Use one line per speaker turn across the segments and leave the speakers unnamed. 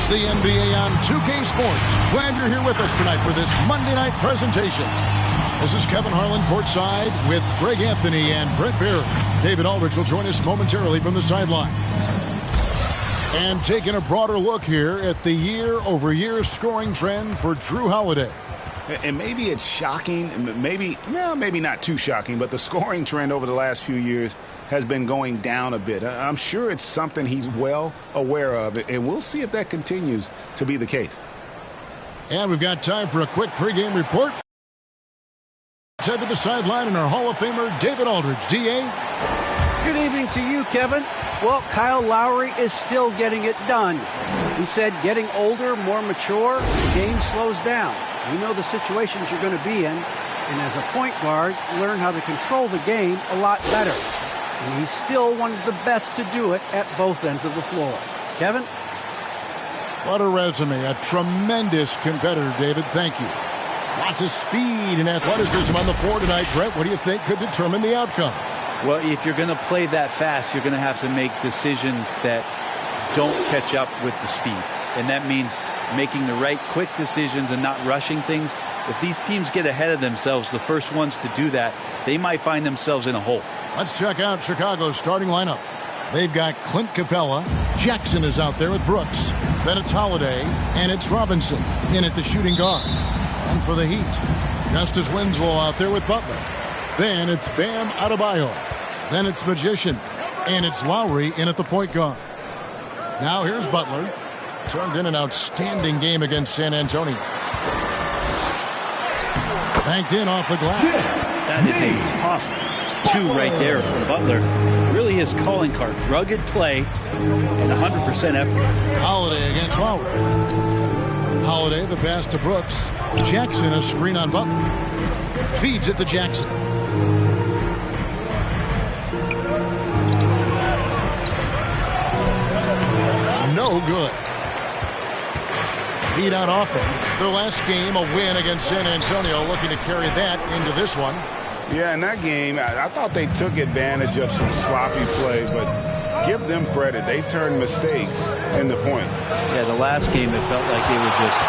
It's the NBA on 2K Sports. Glad you're here with us tonight for this Monday night presentation. This is Kevin Harlan courtside with Greg Anthony and Brent Barry. David Aldridge will join us momentarily from the sidelines. And taking a broader look here at the year-over-year scoring trend for Jrue Holiday.
And maybe it's shocking, maybe not too shocking, but the scoring trend over the last few years has been going down a bit. I'm sure it's something he's well aware of, and we'll see if that continues to be the case.
And we've got time for a quick pregame report. Let's head to the sideline and our Hall of Famer, David Aldridge. D.A.?
Good evening to you, Kevin. Well, Kyle Lowry is still getting it done. He said getting older, more mature, the game slows down. You know the situations you're going to be in, and as a point guard, learn how to control the game a lot better. And he's still one of the best to do it at both ends of the floor. Kevin?
What a resume. A tremendous competitor, David. Thank you. Lots of speed and athleticism on the floor tonight. Brett, what do you think could determine the outcome?
Well, if you're going to play that fast, you're going to have to make decisions that don't catch up with the speed. And that means making the right quick decisions and not rushing things. If these teams get ahead of themselves, the first ones to do that, they might find themselves in a hole.
Let's check out Chicago's starting lineup. They've got Clint Capella. Jackson is out there with Brooks. Then it's Holiday, and it's Robinson in at the shooting guard. And for the Heat, Justice Winslow out there with Butler. Then it's Bam Adebayo. Then it's Magician, and it's Lowry in at the point guard. Now here's Butler. Turned in an outstanding game against San Antonio. Banked in off the glass.
That is a tough two right there from Butler. Really his calling card. Rugged play and 100% effort.
Holiday against Lowry. Holiday, the pass to Brooks. Jackson, a screen on Butler. Feeds it to Jackson. No good. Beat out offense. Their last game, a win against San Antonio, looking to carry that into this one.
Yeah, in that game, I thought they took advantage of some sloppy play, but give them credit. They turned mistakes into points.
Yeah, the last game, it felt like they were just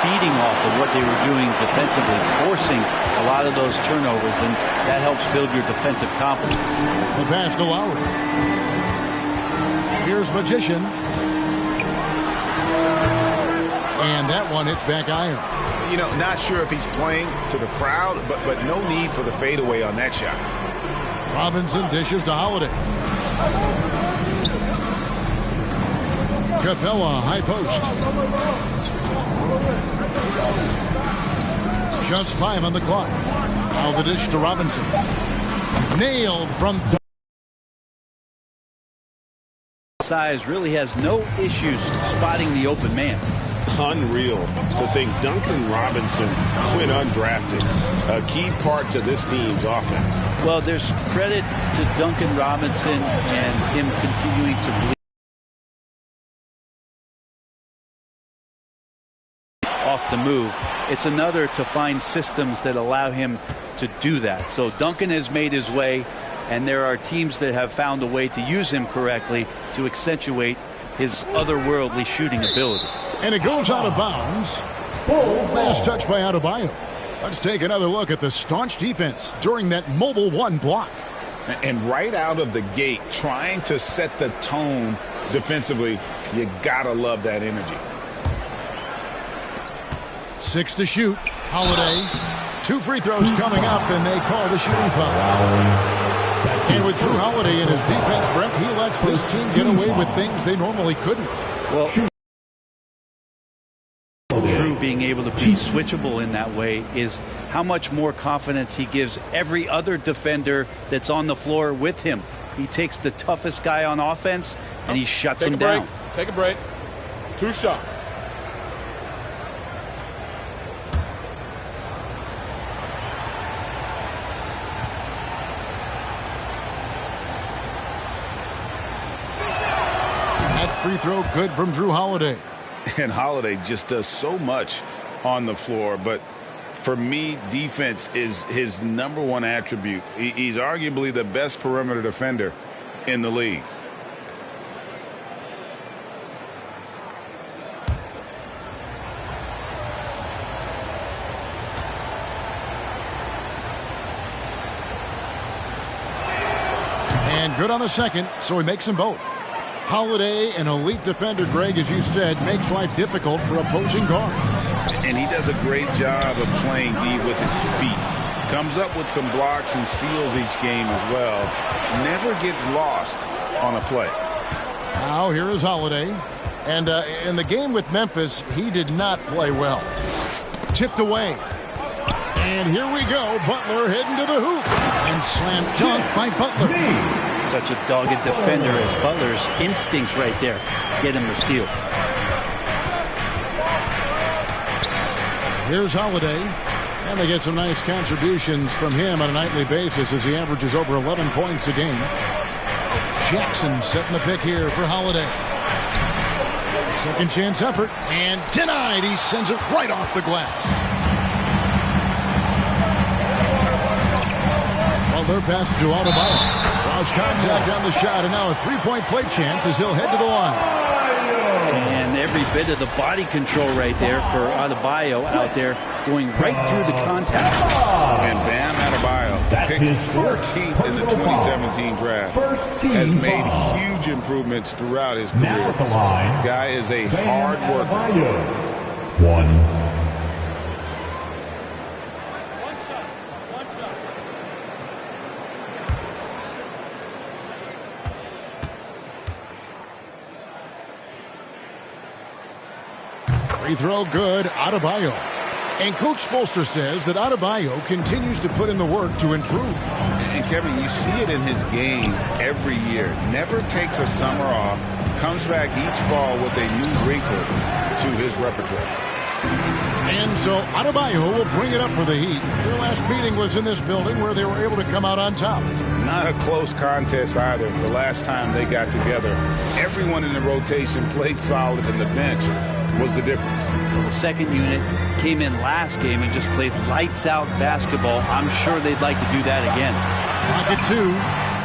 feeding off of what they were doing defensively, forcing a lot of those turnovers, and that helps build your defensive confidence.
The pass to Lowry. Here's Magician. And that one hits back iron.
You know, not sure if he's playing to the crowd, but no need for the fadeaway on that shot.
Robinson dishes to Holiday. Capella, high post. Just 5 on the clock. Now the dish to Robinson. Nailed from...
Size really has no issues spotting the open man.
Unreal to think Duncan Robinson went undrafted. A key part to this team's offense.
Well, there's credit to Duncan Robinson and him continuing to believe off the move. It's another to find systems that allow him to do that. So Duncan has made his way, and there are teams that have found a way to use him correctly to accentuate his otherworldly shooting ability.
And it goes out of bounds. Last touch by Adebayo. Let's take another look at the staunch defense during that mobile one block.
And right out of the gate, trying to set the tone defensively, you gotta love that energy.
6 to shoot. Holiday. 2 free throws coming up, and they call the shooting foul. And with Jrue Holiday in his defense, Brent, he lets this team get away with things they normally couldn't.
Well, Jrue being able to be switchable in that way is how much more confidence he gives every other defender that's on the floor with him. He takes the toughest guy on offense, and he shuts him down.
Take a break. 2 shots.
Free throw good from Jrue Holiday.
And Holiday just does so much on the floor, but for me, defense is his #1 attribute. He's arguably the best perimeter defender in the league.
And good on the second, so he makes them both. Holiday, an elite defender, Greg, as you said, makes life difficult for opposing guards.
And he does a great job of playing D with his feet. Comes up with some blocks and steals each game as well. Never gets lost on a play.
Now here is Holiday. And in the game with Memphis, he did not play well. Tipped away. And here we go. Butler heading to the hoop. And slam dunk by Butler.
Such a dogged defender as Butler's instincts right there get him the steal.
Here's Holiday. And they get some nice contributions from him on a nightly basis as he averages over 11 points a game. Jackson setting the pick here for Holiday. Second chance effort. And denied. He sends it right off the glass. Butler passes to Adebayo. Draws contact on the shot. And now a three-point play chance as he'll head to the line.
And every bit of the body control right there for Adebayo out there going right through the contact.
And Bam Adebayo, picked 14th in the 2017 draft, has made huge improvements throughout his career. Guy is a hard worker.
Free throw good, Adebayo. And Coach Spoelstra says that Adebayo continues to put in the work to improve.
And Kevin, you see it in his game every year. Never takes a summer off. Comes back each fall with a new wrinkle to his repertoire.
And so Adebayo will bring it up for the Heat. Their last meeting was in this building where they were able to come out on top.
Not a close contest either. The last time they got together, everyone in the rotation played solid, and the bench was the difference.
The second unit came in last game and just played lights-out basketball. I'm sure they'd like to do that again.
Pocket two.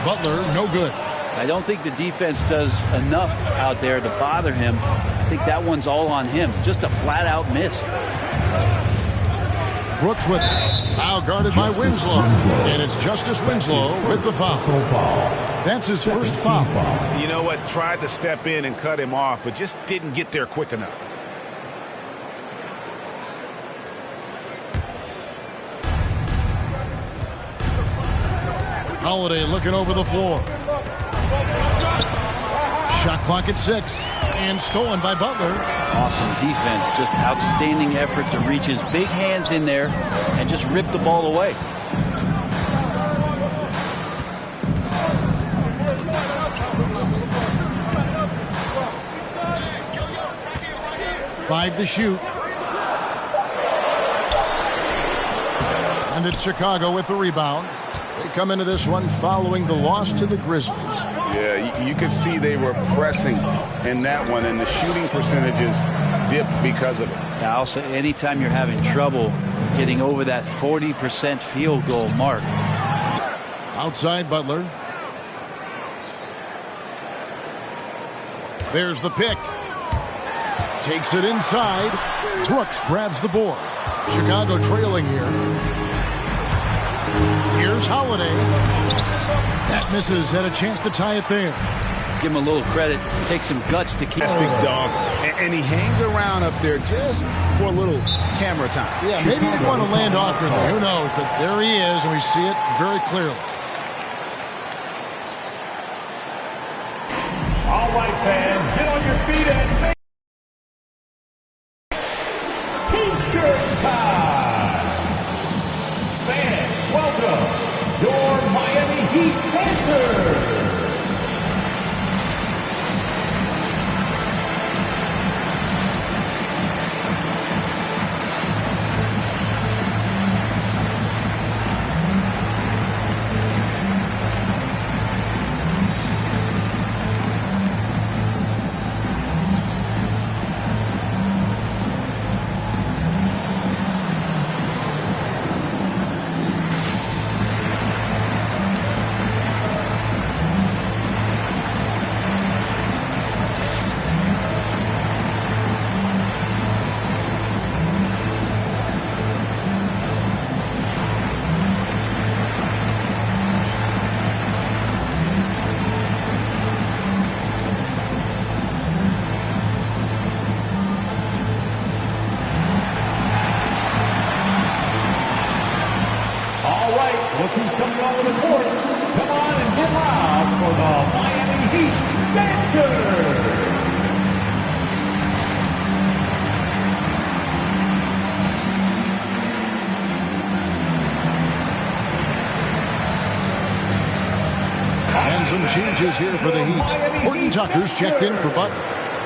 Butler, no good.
I don't think the defense does enough out there to bother him. I think that one's all on him. Just a flat-out miss.
Brooks with it. Now guarded by Winslow. And it's Justice Winslow with the foul. That's his first foul.
You know what? Tried to step in and cut him off, but just didn't get there quick enough.
Holiday looking over the floor. Shot clock at 6. And stolen by Butler.
Awesome defense. Just outstanding effort to reach his big hands in there and just rip the ball away.
Five to shoot. And it's Chicago with the rebound. They come into this one following the loss to the Grizzlies.
Yeah, you could see they were pressing in that one, and the shooting percentages dipped because of it.
Yeah, I'll say anytime you're having trouble getting over that 40% field goal mark.
Outside Butler. There's the pick. Takes it inside. Brooks grabs the board. Chicago trailing here. Here's Holiday. That misses. Had a chance to tie it there.
Give him a little credit. Take some guts to keep.
Dog. And he hangs around up there just for a little camera time.
Yeah, maybe he didn't want to land awkwardly. Who knows? But there he is, and we see it very clearly.
All right, fans, get on your feet and make T-shirt time. Fans, welcome your Miami Heat Panthers.
Some changes here for the Heat. Horton Tucker's checked in for Butler.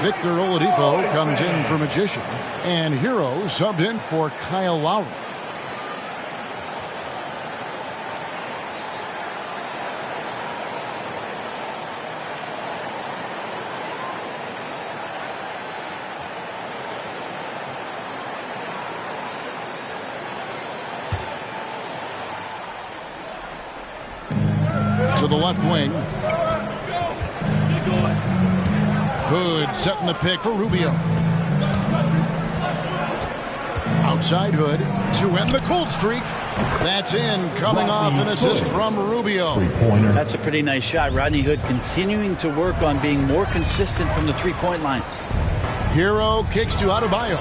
Victor Oladipo comes in for Magician. And Hero subbed in for Kyle Lowry. To the left wing. Hood setting the pick for Rubio. Outside Hood to end the cold streak. That's in, coming off an assist from Rubio.
That's a pretty nice shot. Rodney Hood continuing to work on being more consistent from the three-point line.
Hero kicks to Adebayo.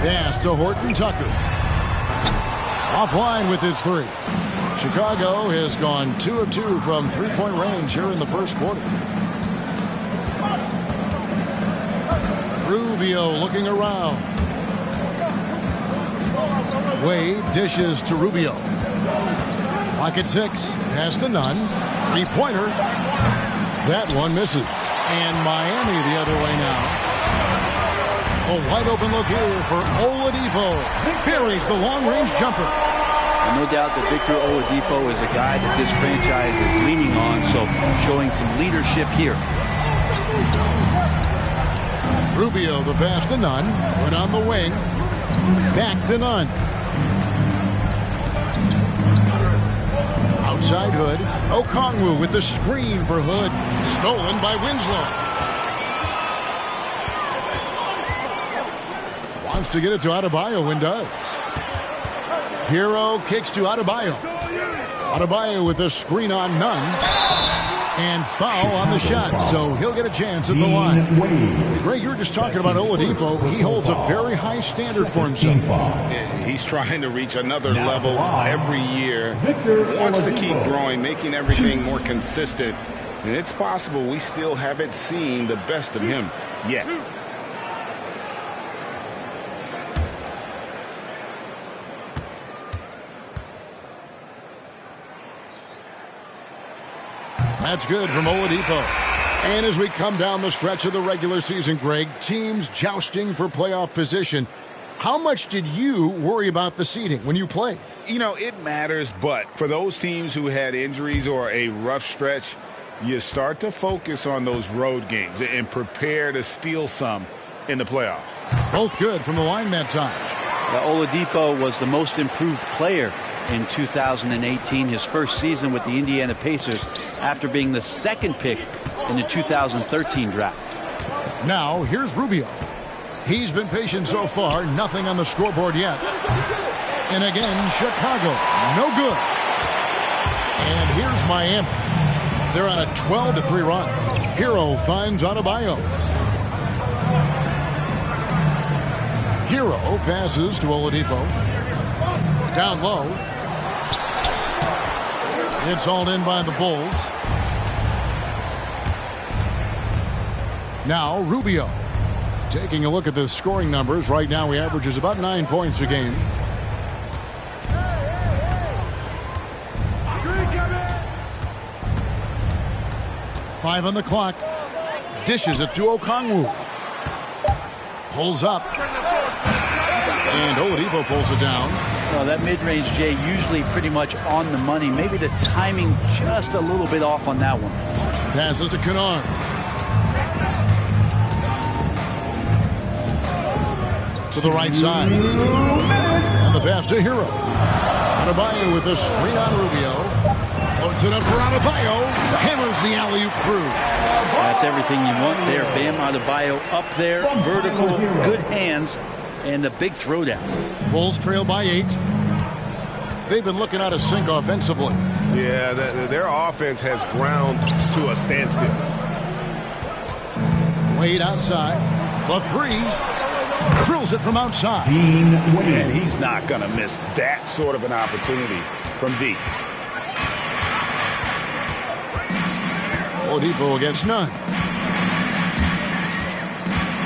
Pass to Horton Tucker. Offline with his three. Chicago has gone 2 of 2 from three-point range here in the first quarter. Rubio looking around. Wade dishes to Rubio. Clock at 6. Pass to Nunn. Three-pointer. That one misses. And Miami the other way now. A wide open look here for Oladipo. Buries the long-range jumper.
And no doubt that Victor Oladipo is a guy that this franchise is leaning on, so showing some leadership here.
Rubio the pass to Nunn. Put on the wing. Back to Nunn. Outside Hood. Okongwu with the screen for Hood. Stolen by Winslow. Wants to get it to Adebayo and does. Hero kicks to Adebayo. Adebayo with the screen on Nunn. And foul on the shot, so he'll get a chance at the line. Greg, you were just talking about Oladipo. He holds a very high standard for himself.
He's trying to reach another level every year. Wants to keep growing, making everything more consistent. And it's possible we still haven't seen the best of him yet.
That's good from Oladipo. And as we come down the stretch of the regular season, Greg, teams jousting for playoff position. How much did you worry about the seeding when you played?
You know, it matters, but for those teams who had injuries or a rough stretch, you start to focus on those road games and prepare to steal some in the playoffs.
Both good from the line that time.
Oladipo was the most improved player in 2018, his first season with the Indiana Pacers after being the second pick in the 2013 draft.
Now, here's Rubio. He's been patient so far, nothing on the scoreboard yet. And again, Chicago, no good. And here's Miami. They're on a 12-3 run. Hero finds Adebayo. Hero passes to Oladipo. Down low. It's hauled in by the Bulls. Now Rubio. Taking a look at the scoring numbers. Right now he averages about 9 points a game. Five on the clock. Dishes it to Okongwu. Pulls up. And Oladipo pulls it down.
Well, that mid-range, Jay, usually pretty much on the money. Maybe the timing just a little bit off on that one.
Passes to Kennard. To the right side. And the pass to Hero. Adebayo with the screen on Rubio. Puts it up for Adebayo. Hammers the alley-oop through.
That's everything you want there. Bam Adebayo up there. Vertical, good hands, and a big throwdown.
Bulls trail by 8. They've been looking out of sync offensively.
Yeah, their offense has ground to a standstill.
Wade outside. The three. Drills it from outside.
And he's not going to miss that sort of an opportunity from deep.
Oladipo against Nunn.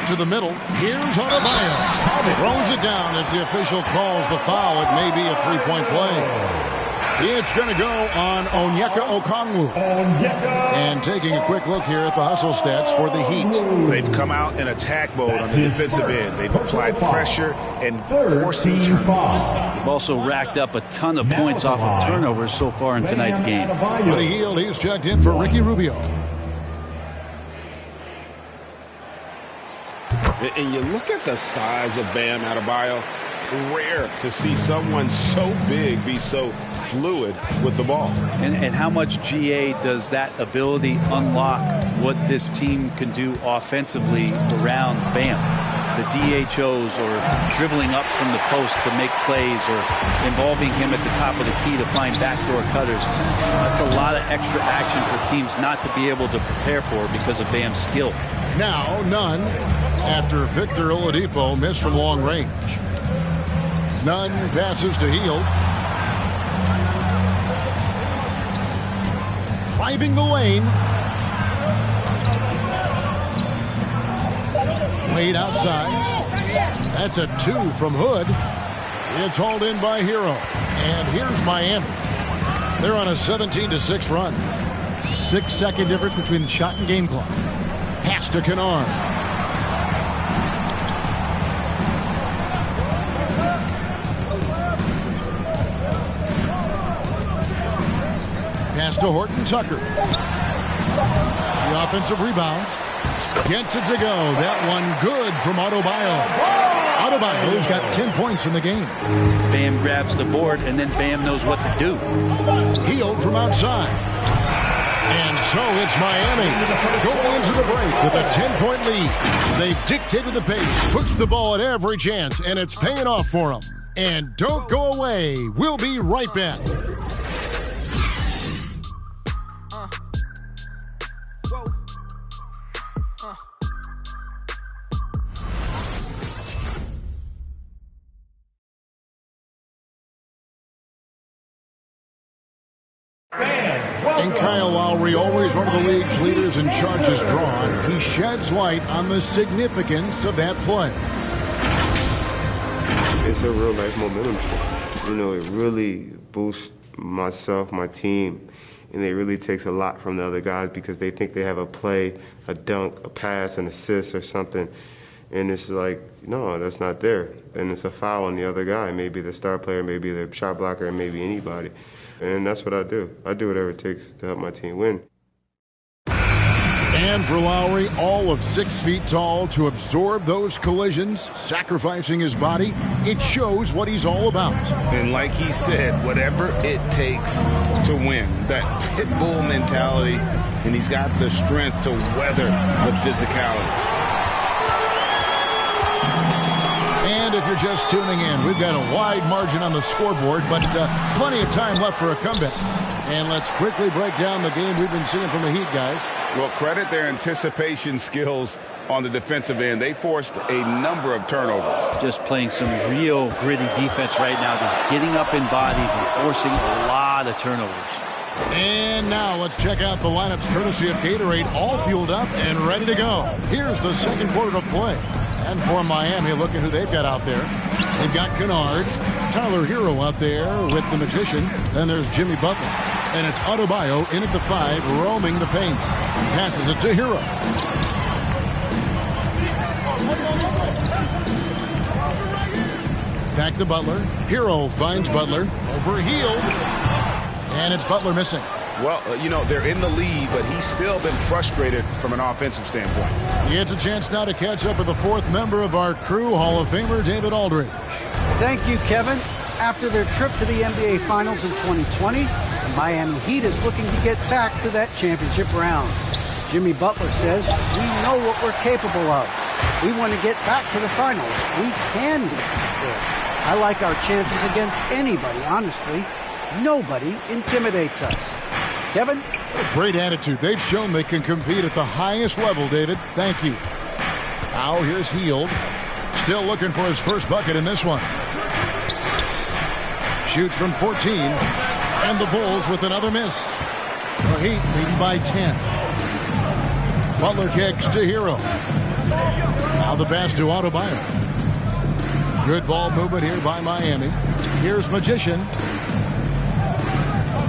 To the middle. Here's Adebayo. Throws it down as the official calls the foul. It may be a three-point play. It's going to go on Onyeka Okongwu. And taking a quick look here at the hustle stats for the Heat.
They've come out in attack mode on the defensive end. They've applied pressure and forcing turnovers.
They've also racked up a ton of points off of turnovers so far in tonight's game.
Buddy Hield, he's checked in for Ricky Rubio.
And you look at the size of Bam Adebayo. Rare to see someone so big be so fluid with the ball.
And how much GA does that ability unlock what this team can do offensively around Bam? The DHOs or dribbling up from the post to make plays or involving him at the top of the key to find backdoor cutters. That's a lot of extra action for teams not to be able to prepare for because of Bam's skill.
Now, none after Victor Oladipo missed from long range. None passes to Hield. Driving the lane. Laid outside. That's a 2 from Hood. It's hauled in by Hero. And here's Miami. They're on a 17-6 run. 6-second difference between the shot and game clock. Pass to Kennard. Pass to Horton Tucker. The offensive rebound. Gets it to go. That one good from Adebayo. Adebayo's got 10 points in the game.
Bam grabs the board, and then Bam knows what to do.
Hield from outside. And so it's Miami going into the break with a 10-point lead. They've dictated the pace, pushed the ball at every chance, and it's paying off for them. And don't go away. We'll be right back. And Kyle Lowry, always one of the league's leaders in charges drawn, he sheds light on the significance of that play.
It's a real-life momentum shift. You know, it really boosts myself, my team, and it really takes a lot from the other guys because they think they have a play, a dunk, a pass, an assist or something, and it's like, no, that's not there. And it's a foul on the other guy, maybe the star player, maybe the shot blocker, and maybe anybody. And that's what I do. I do whatever it takes to help my team win.
And for Lowry, all of 6 feet tall, to absorb those collisions, sacrificing his body, it shows what he's all about.
And like he said, whatever it takes to win, that pit bull mentality, and he's got the strength to weather the physicality.
And if you're just tuning in, we've got a wide margin on the scoreboard, but plenty of time left for a comeback. And let's quickly break down the game we've been seeing from the Heat, guys.
Well, credit their anticipation skills on the defensive end. They forced a number of turnovers.
Just playing some real gritty defense right now, just getting up in bodies and forcing a lot of turnovers.
And now let's check out the lineups courtesy of Gatorade, all fueled up and ready to go. Here's the second quarter of play. And for Miami, look at who they've got out there. They've got Kennard, Tyler Hero out there with the Magician, and there's Jimmy Butler. And it's Adebayo in at the 5, roaming the paint. Passes it to Hero. Back to Butler. Hero finds Butler. Over Hield. And it's Butler missing.
Well, you know, they're in the lead, but he's still been frustrated from an offensive standpoint.
He gets a chance now to catch up with the 4th member of our crew, Hall of Famer David Aldridge.
Thank you, Kevin. After their trip to the NBA Finals in 2020, the Miami Heat is looking to get back to that championship round. Jimmy Butler says, we know what we're capable of. We want to get back to the finals. We can get there. I like our chances against anybody, honestly. Nobody intimidates us. Kevin?
Great attitude. They've shown they can compete at the highest level, David. Thank you. Now here's Hield. Still looking for his first bucket in this one. Shoots from 14. And the Bulls with another miss. The Heat leading by 10. Butler kicks to Hero. Now the pass to Adebayo. Good ball movement here by Miami. Here's Magician.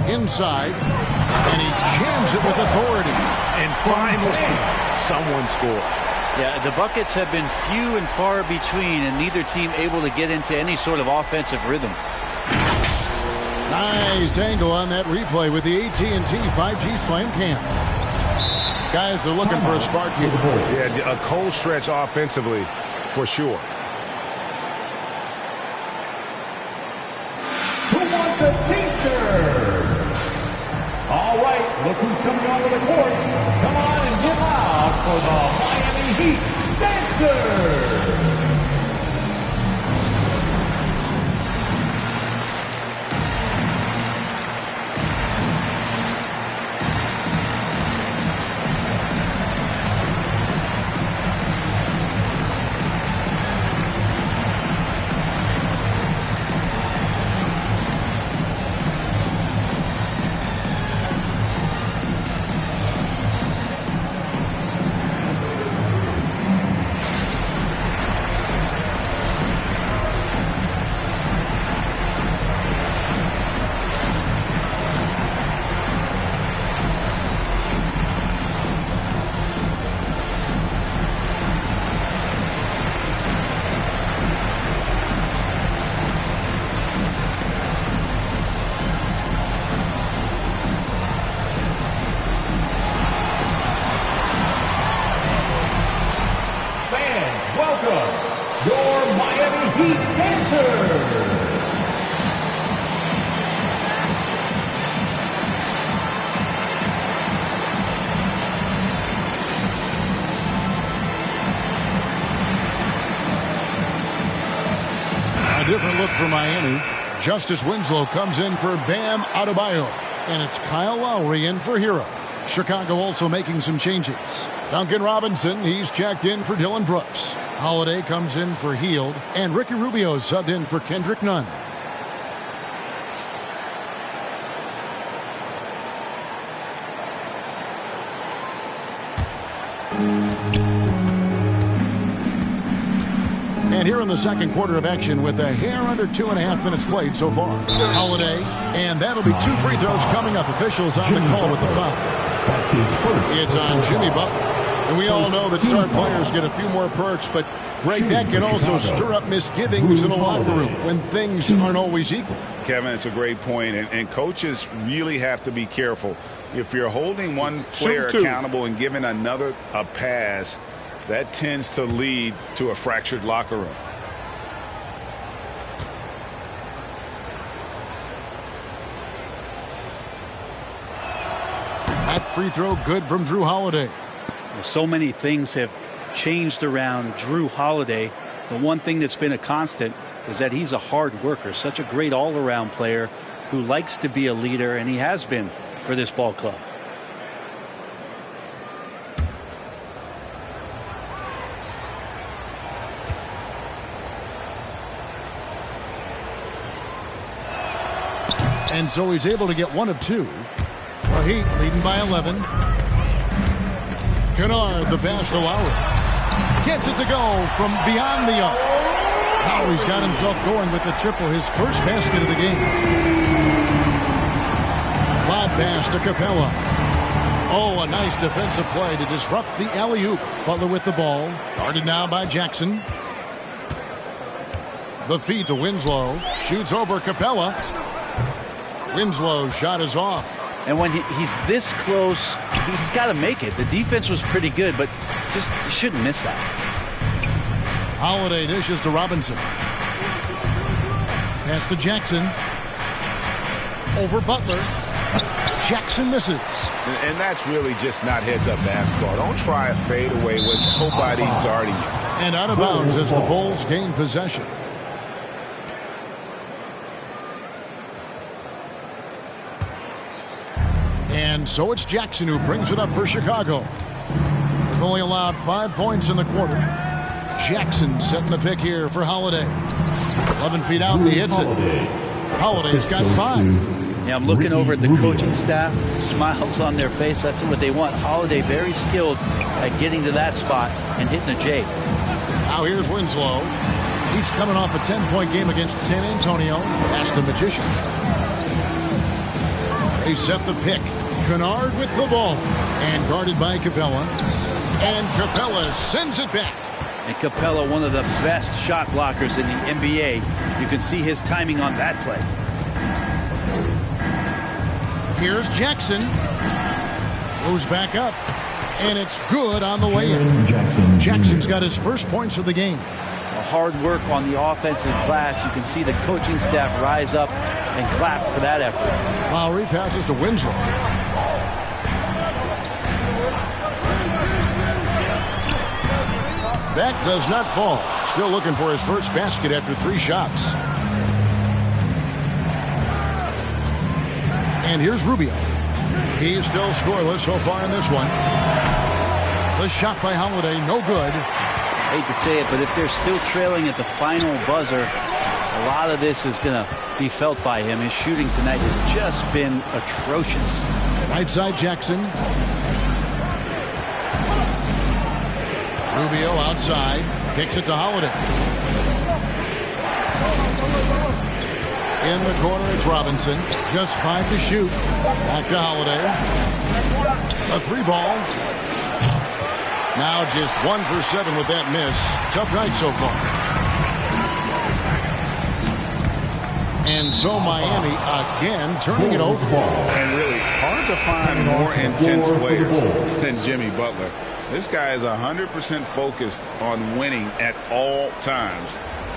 inside, and he jams it with authority.
And finally, someone scores.
Yeah, the buckets have been few and far between, and neither team able to get into any sort of offensive rhythm.
Nice angle on that replay with the AT&T 5G Slam Cam. Guys are looking for a spark here.
Yeah, a cold stretch offensively for sure.
Who wants a taster? All right, look who's coming onto the court. Come on and get loud for the Miami Heat Dancers.
Different look for Miami. Justice Winslow comes in for Bam Adebayo. And it's Kyle Lowry in for Hero. Chicago also making some changes. Duncan Robinson, he's checked in for Dylan Brooks. Holiday comes in for Hield. And Ricky Rubio subbed in for Kendrick Nunn. And here in the second quarter of action with a hair under 2.5 minutes played so far. Holiday, and that'll be 2 free throws coming up. Officials on the call with the foul.
That's his first.
It's on Jimmy Butler. And we all know that star players get a few more perks, but Greg, that can also stir up misgivings in a locker room when things aren't always equal.
Kevin, it's a great point, and coaches really have to be careful. If you're holding one player accountable and giving another a pass, that tends to lead to a fractured locker room.
That free throw good from Drew Holiday.
So many things have changed around Drew Holiday. The one thing that's been a constant is that he's a hard worker, such a great all-around player who likes to be a leader, and he has been for this ball club.
And so he's able to get 1 of 2. The Heat leading by 11. Kennard, the pass to Lowry. Gets it to go from beyond the arc. Lowry's got himself going with the triple, his first basket of the game. Lob pass to Capella. Oh, a nice defensive play to disrupt the alley-oop. Butler with the ball. Guarded now by Jackson. The feed to Winslow. Shoots over Capella. Winslow's shot is off.
And when he's this close, he's got to make it. The defense was pretty good, but just you shouldn't miss that.
Holiday dishes to Robinson. Pass to Jackson. Over Butler. Jackson misses.
And that's really just not heads-up basketball. Don't try a fadeaway when nobody's guarding you.
And out of bounds as the Bulls gain possession. And so it's Jackson who brings it up for Chicago. They've only allowed 5 points in the quarter. Jackson setting the pick here for Holiday. 11 feet out and he hits it. Holiday's got 5.
Yeah, I'm looking over at the coaching staff. Smiles on their face. That's what they want. Holiday very skilled at getting to that spot and hitting a J.
Now here's Winslow. He's coming off a 10-point game against San Antonio. Pass to Magician. They set the pick. Kennard with the ball. And guarded by Capella. And Capella sends it back.
And Capella, one of the best shot blockers in the NBA. You can see his timing on that play.
Here's Jackson. Goes back up. And it's good on the way in. Jackson's got his first points of the game.
Hard work on the offensive glass. You can see the coaching staff rise up and clap for that effort.
Lowry passes to Winslow. That does not fall. Still looking for his first basket after 3 shots. And here's Rubio. He's still scoreless so far in this one. The shot by Holiday, no good.
Hate to say it, but if they're still trailing at the final buzzer, a lot of this is going to be felt by him. His shooting tonight has just been atrocious.
Right side Jackson. Rubio outside. Kicks it to Holiday. In the corner, it's Robinson. Just 5 to shoot. Back to Holiday. A 3-ball. Now just 1 for 7 with that miss. Tough night so far. And so Miami again turning it over.
And really hard to find more intense players than Jimmy Butler. This guy is 100% focused on winning at all times.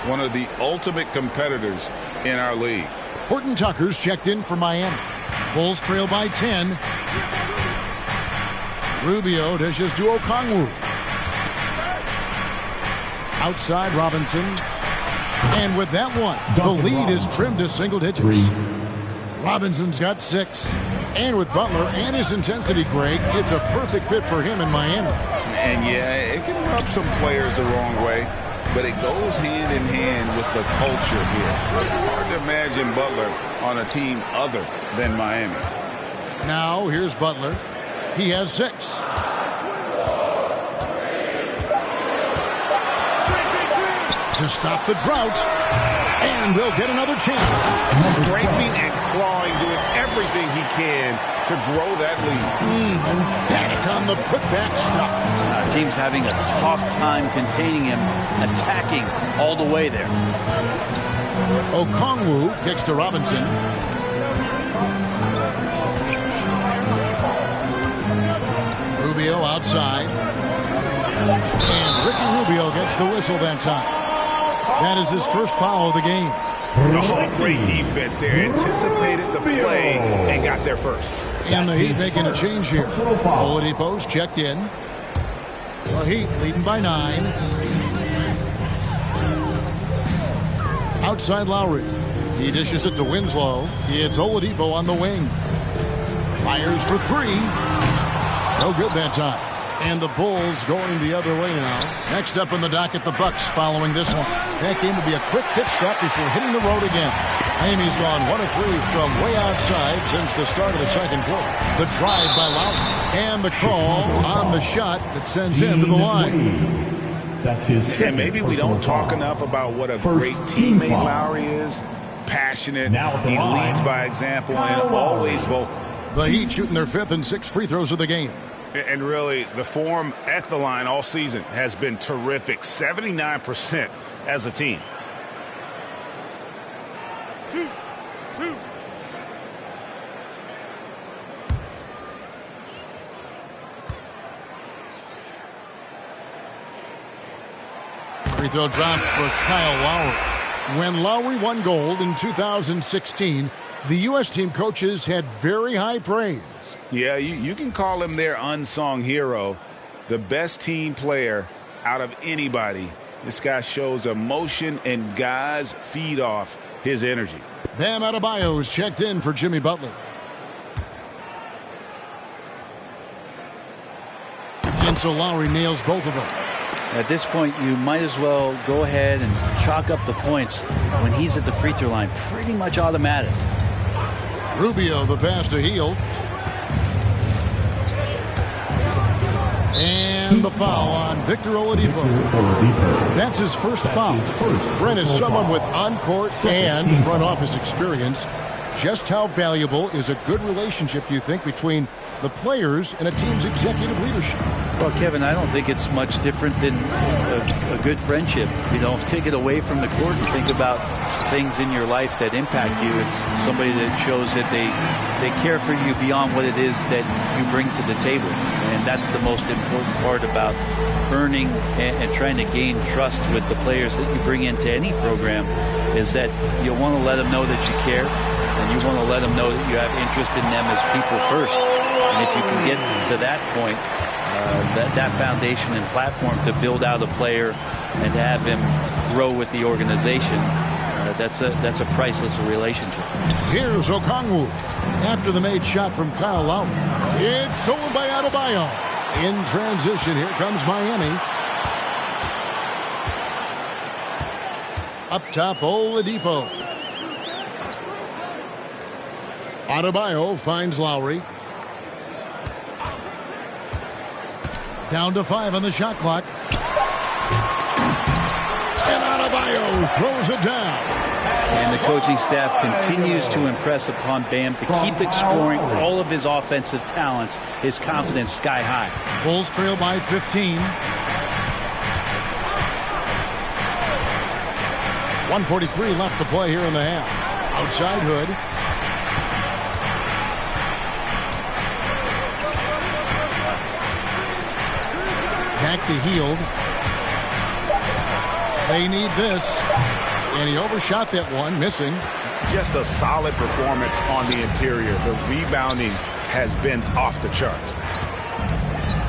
One of the ultimate competitors in our league.
Horton Tucker's checked in for Miami. Bulls trail by 10. Rubio dishes to Okongwu. Outside Robinson. And with that one, the lead is trimmed to single digits. Robinson's got 6. And with Butler and his intensity, Greg, it's a perfect fit for him in Miami.
And yeah, it can rub some players the wrong way, but it goes hand in hand with the culture here. Hard to imagine Butler on a team other than Miami.
Now here's Butler. He has 6. To stop the drought. And they'll get another chance.
Scraping and clawing, doing everything he can to grow that lead.
Emphatic on the putback stuff.
Team's having a tough time containing him, attacking all the way there.
Okongwu kicks to Robinson. Rubio outside. And Ricky Rubio gets the whistle that time. That is his first foul of the game.
Oh, great defense there. Anticipated the play and got there first.
And the Heat making a change here. Oladipo's checked in. The Heat leading by 9. Outside Lowry. He dishes it to Winslow. It's Oladipo on the wing. Fires for 3. No good that time. And the Bulls going the other way now. Next up on the docket, the Bucks following this one. That game will be a quick pit stop before hitting the road again. Miami's gone 1 of 3 from way outside since the start of the second quarter. The drive by Lowry. And the call on the shot that sends him to the line.
That's his.
And maybe we don't talk enough about what a great teammate Lowry is. Passionate. He leads by example and always vocal.
The Heat shooting their 5th and 6th free throws of the game.
And really, the form at the line all season has been terrific. 79% as a team.
2.
Free throw drops for Kyle Lowry. When Lowry won gold in 2016, the U.S. team coaches had very high praise.
Yeah, you can call him their unsung hero, the best team player out of anybody. This guy shows emotion, and guys feed off his energy.
Bam Adebayo's checked in for Jimmy Butler. And so Lowry nails both of them.
At this point, you might as well go ahead and chalk up the points when he's at the free throw line. Pretty much automatic.
Rubio, the pass to Hield. And the foul on Victor Oladipo. That's his first foul. Brent is someone with on-court and front office experience. Just how valuable is a good relationship, do you think, between the players and a team's executive leadership?
Well, Kevin, I don't think it's much different than a good friendship. You know, take it away from the court and think about things in your life that impact you. It's somebody that shows that they care for you beyond what it is that you bring to the table. And that's the most important part about earning and trying to gain trust with the players that you bring into any program, is that you want to let them know that you care, and you want to let them know that you have interest in them as people first. And if you can get to that point, that foundation and platform to build out a player and to have him grow with the organization, that's a priceless relationship.
Here's Okongwu. After the made shot from Kyle Lowry. It's stolen by Adebayo. In transition, here comes Miami. Up top, Oladipo. Adebayo finds Lowry. Down to 5 on the shot clock. And Adebayo throws it down.
And the coaching staff continues to impress upon Bam to keep exploring all of his offensive talents, his confidence sky high.
Bulls trail by 15. 1:43 left to play here in the half. Outside Hood. Back to Hield. They need this. And he overshot that one, missing.
Just a solid performance on the interior. The rebounding has been off the charts.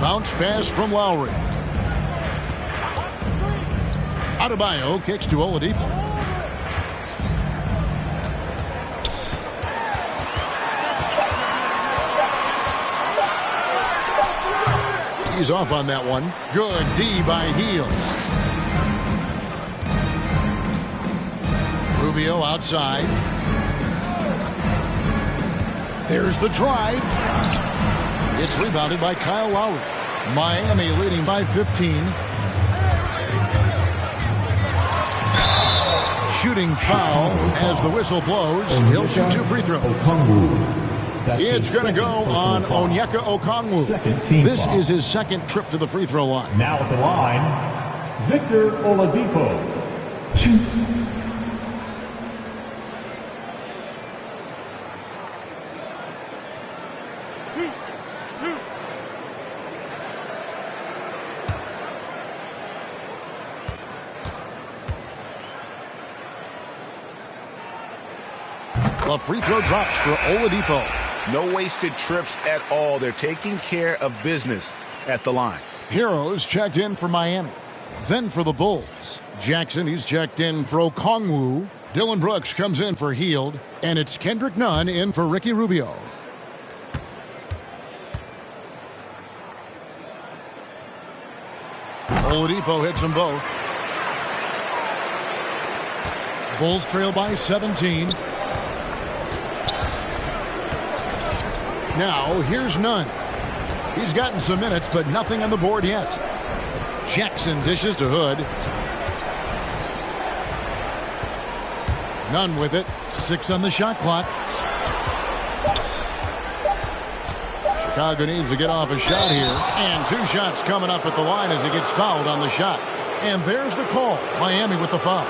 Bounce pass from Lowry. Adebayo kicks to Oladipo. He's off on that one. Good D by Hield. Rubio outside. There's the drive. It's rebounded by Kyle Lowry. Miami leading by 15. Shooting foul as the whistle blows. He'll shoot 2 free throws. It's going to go on Onyeka Okongwu. This is his second trip to the free throw line.
Now at the line, Victor Oladipo. 2.
The free throw drops for Oladipo.
No wasted trips at all. They're taking care of business at the line.
Heroes checked in for Miami. Then for the Bulls. Jackson, he's checked in for Okongwu. Dylan Brooks comes in for Hield. And it's Kendrick Nunn in for Ricky Rubio. Oladipo hits them both. Bulls trail by 17. Now, here's Nunn. He's gotten some minutes, but nothing on the board yet. Jackson dishes to Hood. Nunn with it. 6 on the shot clock. Chicago needs to get off a shot here. And 2 shots coming up at the line as he gets fouled on the shot. And there's the call. Miami with the foul.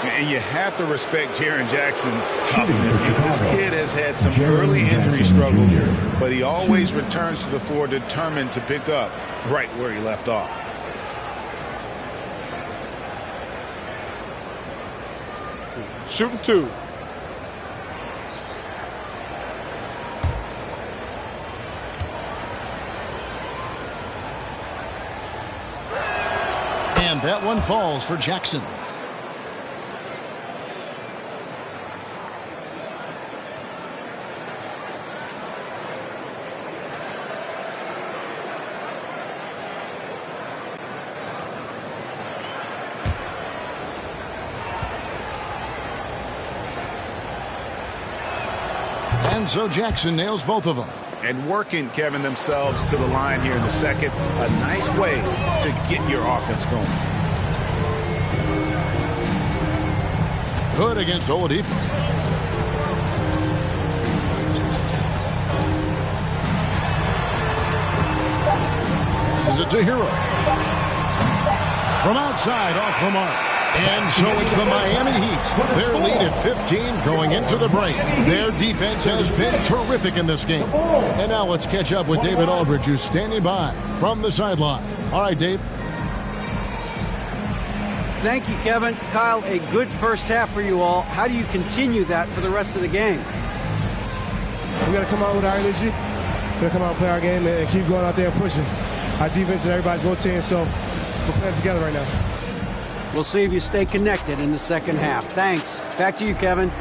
And you have to respect Jaren Jackson's toughness. This kid has had some early injury struggles, but he always returns to the floor determined to pick up right where he left off.
Shooting 2.
And that one falls for Jackson. And so Jackson nails both of them.
And working, Kevin, themselves to the line here in the second. A nice way to get your offense going.
Hood against Oladipo. passes it to Hero. From outside, off the mark. And so it's the Miami Heat. Their lead at 15 going into the break. Their defense has been terrific in this game. And now let's catch up with David Aldridge, who's standing by from the sideline. All right, Dave.
Thank you, Kevin. Kyle, a good first half for you all. How do you continue that for the rest of the game?
We got to come out with our energy. We got to come out and play our game and keep going out there and pushing. Our defense and everybody's rotating, so we're playing together right now.
We'll see if you stay connected in the second half. Thanks. Back to you, Kevin.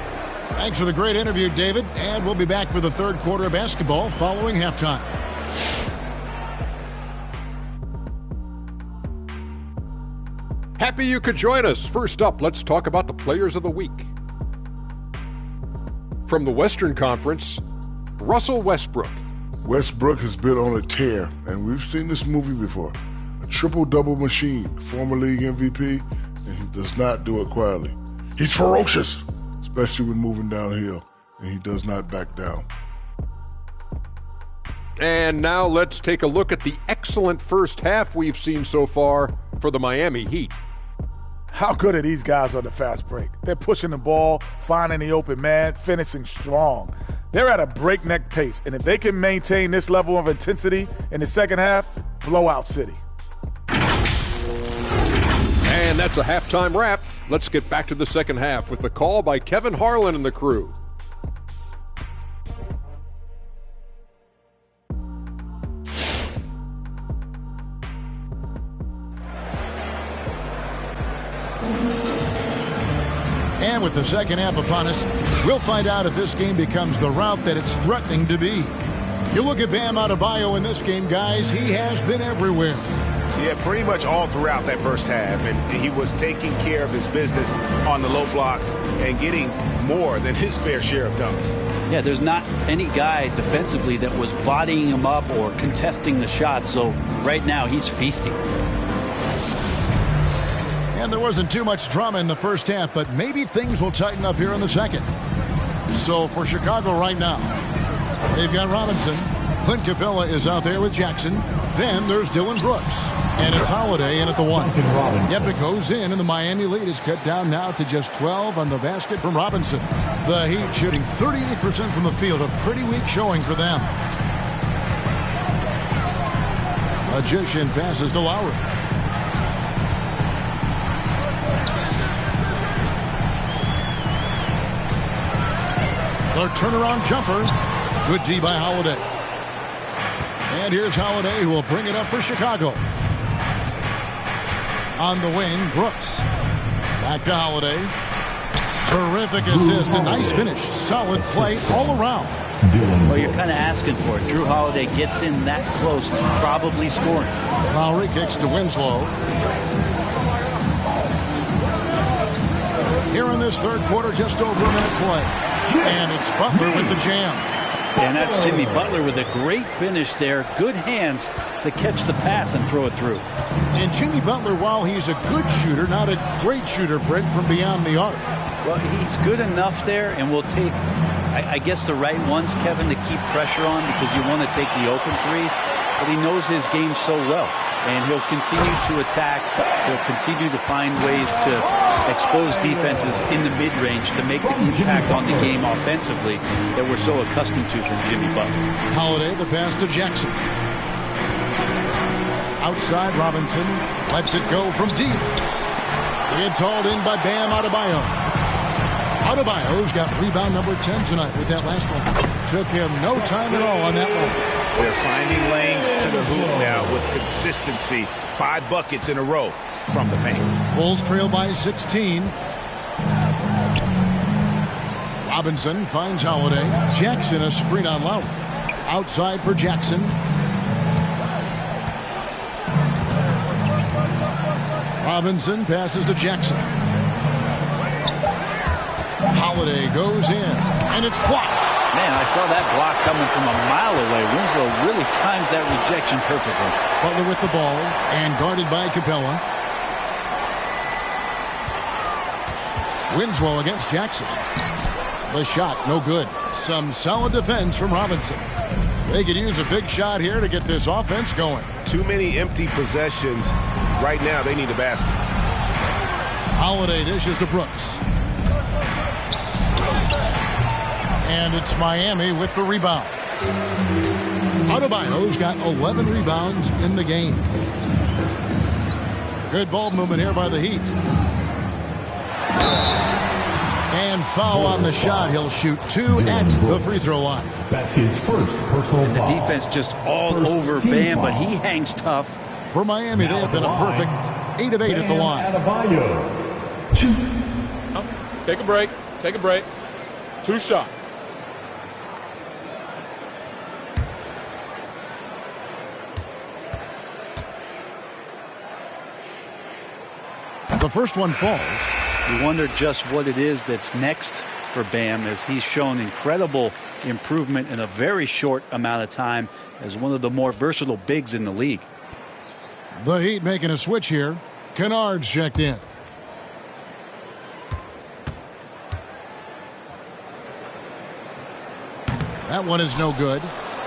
Thanks for the great interview, David. And we'll be back for the third quarter of basketball following halftime.
Happy you could join us. First up, let's talk about the players of the week. From the Western Conference, Russell Westbrook.
Westbrook has been on a tear, and we've seen this movie before. A triple-double machine, former league MVP, and he does not do it quietly. He's ferocious, especially when moving downhill, and he does not back down.
And now let's take a look at the excellent first half we've seen so far for the Miami Heat.
How good are these guys on the fast break? They're pushing the ball, finding the open man, finishing strong. They're at a breakneck pace, and if they can maintain this level of intensity in the second half, blowout city.
And that's a halftime wrap. Let's get back to the second half with the call by Kevin Harlan and the crew.
And with the second half upon us, we'll find out if this game becomes the route that it's threatening to be. You look at Bam Adebayo in this game, guys, he has been everywhere.
Yeah, pretty much all throughout that first half, and he was taking care of his business on the low blocks and getting more than his fair share of dunks.
Yeah, there's not any guy defensively that was bodying him up or contesting the shot, so right now he's feasting.
And there wasn't too much drama in the first half, but maybe things will tighten up here in the second. So for Chicago right now, they've got Robinson. Clint Capella is out there with Jackson. Then there's Dylan Brooks. And it's Holiday in at the one. Yep, it goes in, and the Miami lead is cut down now to just 12 on the basket from Robinson. The Heat shooting 38% from the field, a pretty weak showing for them. Magician passes to Lowry. The turnaround jumper. Good D by Holiday. And here's Holiday, who will bring it up for Chicago. On the wing, Brooks. Back to Holiday. Terrific assist. A nice finish. Solid play all around.
Well, you're kind of asking for it. Drew Holiday gets in that close to probably scoring.
Lowry kicks to Winslow. Here in this third quarter, just over a minute play. And it's Butler with the jam.
And that's Jimmy Butler with a great finish there. Good hands to catch the pass and throw it through.
And Jimmy Butler, while he's a good shooter, not a great shooter, Brent, from beyond the arc.
Well, he's good enough there, and will take, I guess, the right ones, Kevin, to keep pressure on, because you want to take the open threes. But he knows his game so well, and he'll continue to attack. He'll continue to find ways to expose defenses in the mid-range to make the impact on the game offensively that we're so accustomed to from Jimmy Butler.
Holiday, the pass to Jackson. Outside, Robinson lets it go from deep. It's hauled in by Bam Adebayo. Adebayo's got rebound number 10 tonight with that last one. Took him no time at all on that one.
They're finding lanes to the hoop now with consistency. 5 buckets in a row from the paint.
Bulls trail by 16. Robinson finds Holiday. Jackson a screen on Lowry. Outside for Jackson. Robinson passes to Jackson. Holiday goes in, and it's blocked.
Man, I saw that block coming from a mile away. Winslow really times that rejection perfectly.
Butler with the ball, and guarded by Capella. Winslow against Jackson. The shot, no good. Some solid defense from Robinson. They could use a big shot here to get this offense going.
Too many empty possessions. Right now, they need a basket.
Holiday dishes to Brooks. And it's Miami with the rebound. Adebayo's got 11 rebounds in the game. Good ball movement here by the Heat. And foul on the shot. He'll shoot 2 at the free throw line.
That's his first personal foul.
The defense just all over Bam, but he hangs tough.
For Miami, they have been a perfect 8 of 8 at the line.
Take a break. Take a break. 2 shots.
The first one falls.
You wonder just what it is that's next for Bam, as he's shown incredible improvement in a very short amount of time as one of the more versatile bigs in the league.
The Heat making a switch here. Kennard's checked in. That one is no good.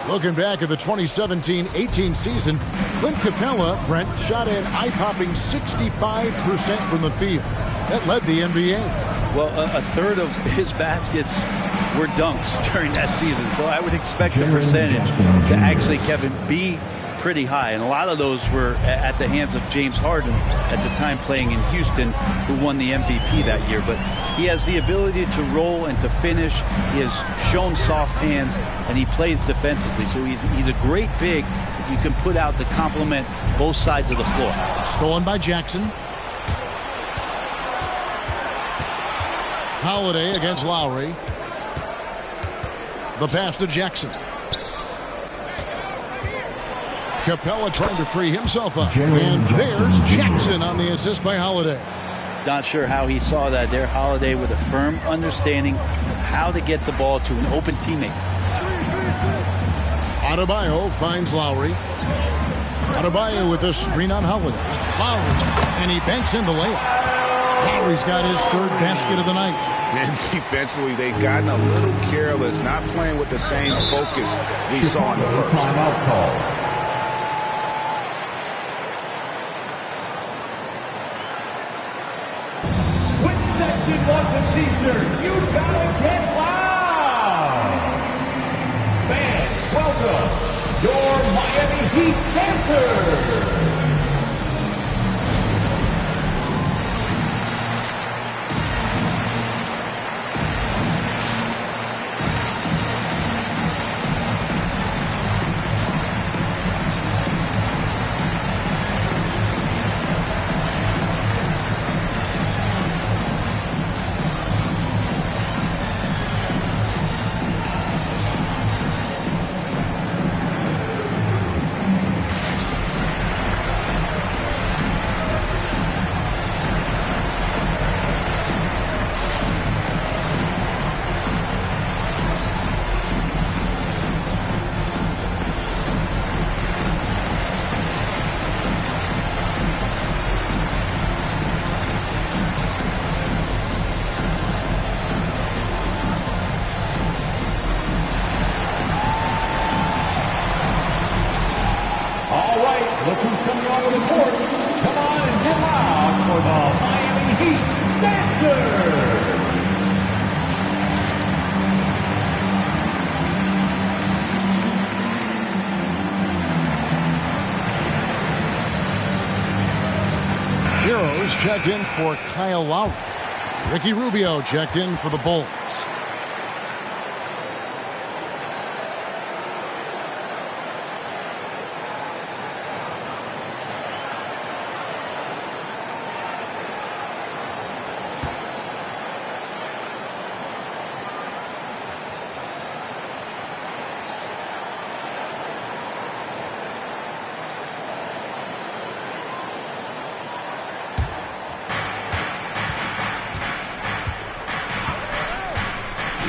Looking back at the 2017-18 season, Clint Capella, Brent, shot an eye-popping 65% from the field. That led the NBA.
Well, a third of his baskets were dunks during that season, so I would expect the percentage to actually, Kevin, be pretty high. And a lot of those were at the hands of James Harden at the time playing in Houston, who won the MVP that year. But he has the ability to roll and to finish. He has shown soft hands, and he plays defensively. So he's a great big you can put out to complement both sides of the floor.
Stolen by Jackson. Holiday against Lowry. The pass to Jackson. Capella trying to free himself up. And there's Jackson on the assist by Holiday.
Not sure how he saw that there. Holiday with a firm understanding of how to get the ball to an open teammate.
Adebayo finds Lowry. Adebayo with a screen on Holiday. Lowry. And he banks in the layup. Lowry's got his 3rd basket of the night.
And defensively, they've gotten a little careless, not playing with the same focus we saw in the first.
Timeout call. When section wants a t-shirt, you gotta get loud. Fans, welcome your Miami Heat dancers. Look who's coming onto the court. Come on and get loud for the Miami Heat Dancers.
Heroes checked in for Kyle Lowry. Ricky Rubio checked in for the Bulls.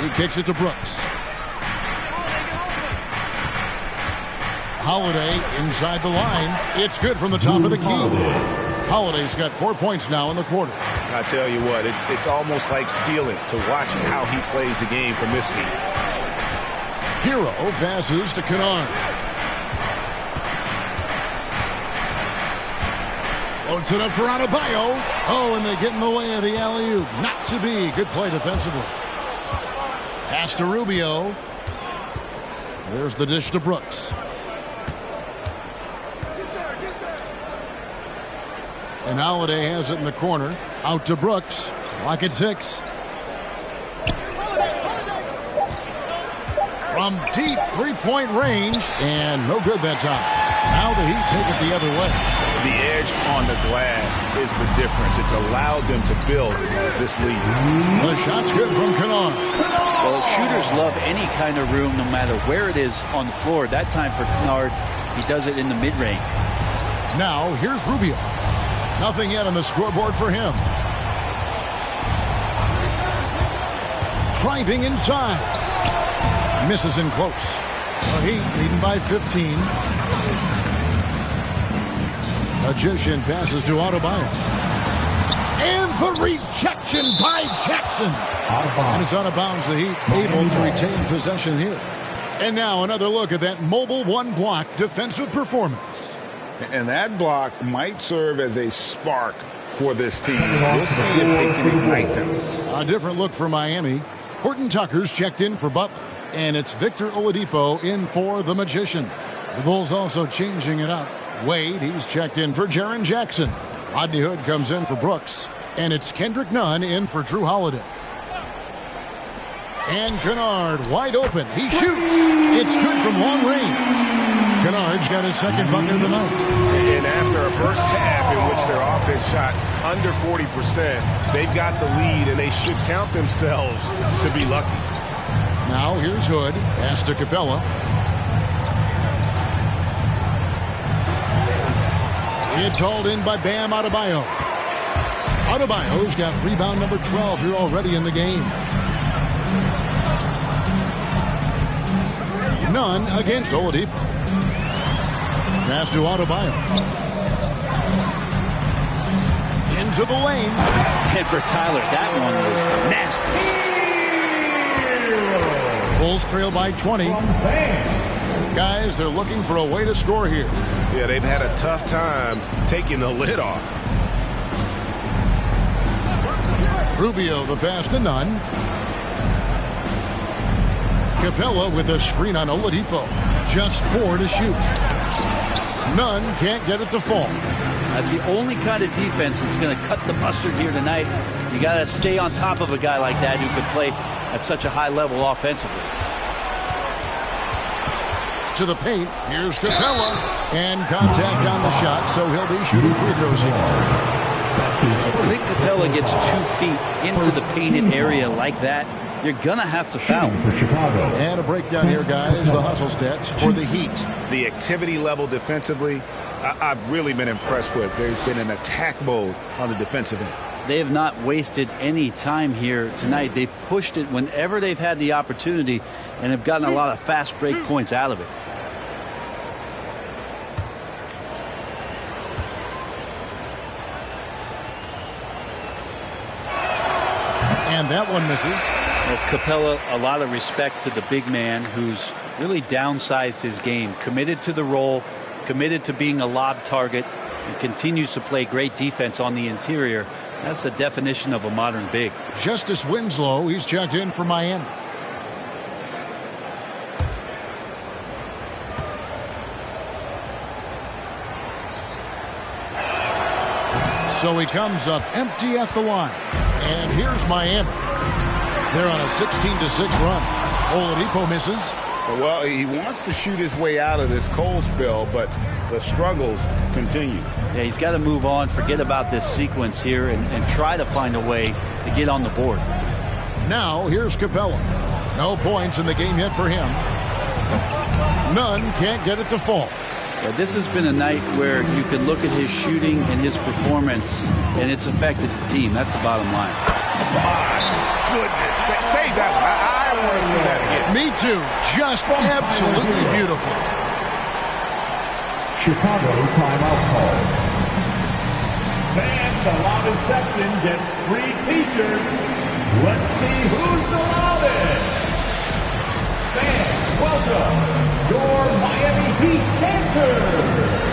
He kicks it to Brooks. Holiday inside the line. It's good from the top of the key. Holiday's got 4 points now in the quarter.
I tell you what, it's almost like stealing to watch how he plays the game from this seat.
Hero passes to Kennard. Loads it up for Adebayo. Oh, and they get in the way of the alley-oop. Not to be. Good play defensively. Pass to Rubio. There's the dish to Brooks. And Holiday has it in the corner. Out to Brooks. Clock at 6. From deep three-point range. And no good that time. Now the Heat take it the other way.
The edge on the glass is the difference. It's allowed them to build this lead.
The shot's good from Kennard.
Well, shooters love any kind of room, no matter where it is on the floor. That time for Kennard, he does it in the mid-range.
Now, here's Rubio. Nothing yet on the scoreboard for him. Driving inside. Misses in close. The Heat leading by 15. Magician passes to Adebayo. And the rejection by Jackson. And it's out of bounds. The Heat able to retain possession here. And now another look at that mobile one-block defensive performance.
And that block might serve as a spark for this team. We'll see if they can ignite them.
A different look for Miami. Horton Tucker's checked in for Butler. And it's Victor Oladipo in for the Magician. The Bulls also changing it up. Wade, he's checked in for Jaren Jackson. Rodney Hood comes in for Brooks. And it's Kendrick Nunn in for Drew Holiday. And Kennard wide open. He shoots. It's good from long range. Kennard's got his second bucket of the night.
And after a first half in which their offense shot under 40%, they've got the lead, and they should count themselves to be lucky.
Now here's Hood. Pass to Capella. It's hauled in by Bam Adebayo. Adebayo's got rebound number 12 here already in the game. None against Oladipo. Pass to Adebayo. Into the lane.
And for Tyler, that one was nasty.
Bulls trail by 20. Guys, they're looking for a way to score here.
Yeah, they've had a tough time taking the lid off.
Rubio, the pass to Nunn. Capella with a screen on Oladipo. Just 4 to shoot. Nunn can't get it to fall.
That's the only kind of defense that's going to cut the mustard here tonight. You got to stay on top of a guy like that who can play at such a high level offensively.
To the paint. Here's Capella. And contact on the shot, so he'll be shooting free throws here.
If Clint Capella gets 2 feet into the painted area like that, you're going to have to foul.
And a breakdown here, guys. The hustle stats for the Heat.
The activity level defensively, I've really been impressed with. There's been an attack mode on the defensive end.
They have not wasted any time here tonight. They've pushed it whenever they've had the opportunity and have gotten a lot of fast break points out of it.
And that one misses.
Well, Capella, a lot of respect to the big man who's really downsized his game, committed to the role, committed to being a lob target, and continues to play great defense on the interior. That's the definition of a modern big.
Justice Winslow, he's checked in for Miami. So he comes up empty at the line. And here's Miami. They're on a 16-6 run. Oladipo misses.
Well, he wants to shoot his way out of this cold spell, but the struggles continue.
Yeah, he's got to move on, forget about this sequence here, and try to find a way to get on the board.
Now, here's Capella. No points in the game yet for him. None can't get it to fall.
Yeah, this has been a night where you can look at his shooting and his performance, and it's affected the team. That's the bottom line.
My goodness. Save that one. I want to see that again.
Me too. Just absolutely beautiful.
Chicago timeout call. Fans, the loudest section gets free T-shirts. Let's see who's the loudest. Fans. welcome your Miami Heat dancers.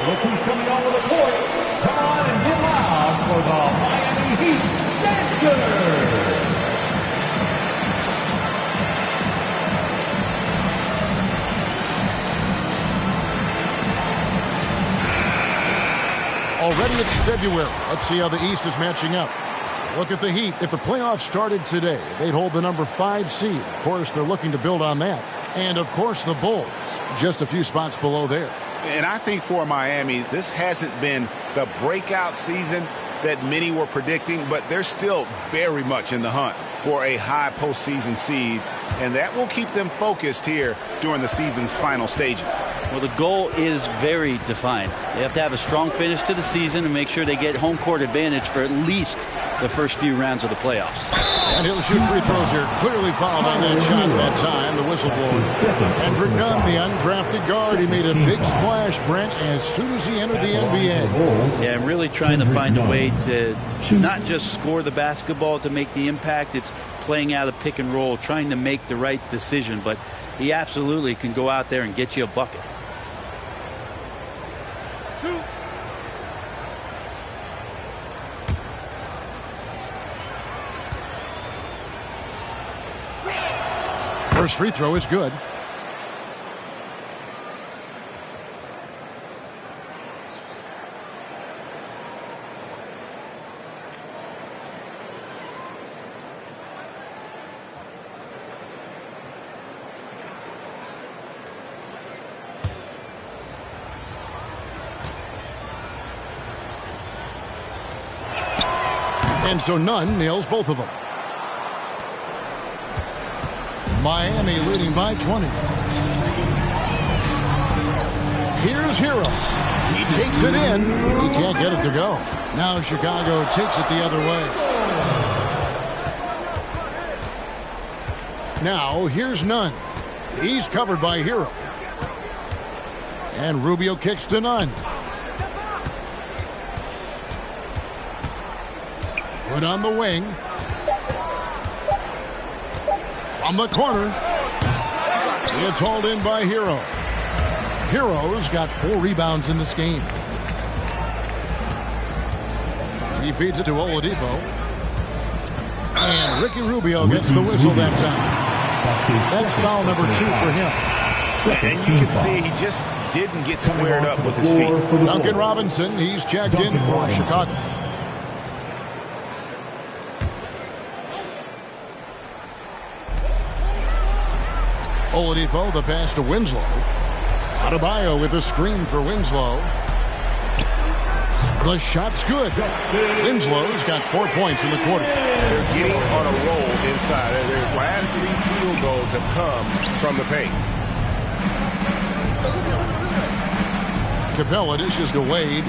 Look who's coming onto the court. Come on and get loud for the Miami Heat dancers.
Already it's February. Let's see how the East is matching up. Look at the Heat. If the playoffs started today, they'd hold the number 5 seed. Of course, they're looking to build on that. And, of course, the Bulls, just a few spots below there.
And I think for Miami, this hasn't been the breakout season that many were predicting, but they're still very much in the hunt for a high postseason seed, and that will keep them focused here during the season's final stages.
Well, the goal is very defined. They have to have a strong finish to the season and make sure they get home court advantage for at least the first few rounds of the playoffs.
And he'll shoot free throws here. Clearly fouled on that shot that time. The whistle blows. And for Nunn, the undrafted guard, he made a big splash, Brent, as soon as he entered the NBA.
Yeah, I'm really trying to find a way to not just score the basketball to make the impact. It's playing out of pick and roll, trying to make the right decision. But he absolutely can go out there and get you a bucket.
First free throw is good. And so Nunn nails both of them. Miami leading by 20. Here's Hero. He takes it in. He can't get it to go. Now Chicago takes it the other way. Now here's Nunn. He's covered by Hero. And Rubio kicks to Nunn. Put on the wing. From the corner. It's hauled in by Hero. Hero's got 4 rebounds in this game. He feeds it to Oladipo. And Ricky Rubio gets the whistle that time. That's foul number 2 for him.
And you can see he just didn't get squared up with his feet.
Duncan Robinson, he's checked in for Chicago. Oladipo, the pass to Winslow. Adebayo with a screen for Winslow. The shot's good. Winslow's got 4 points in the quarter.
They're getting on a roll inside. Their last 3 field goals have come from the paint.
Capella dishes to Wade.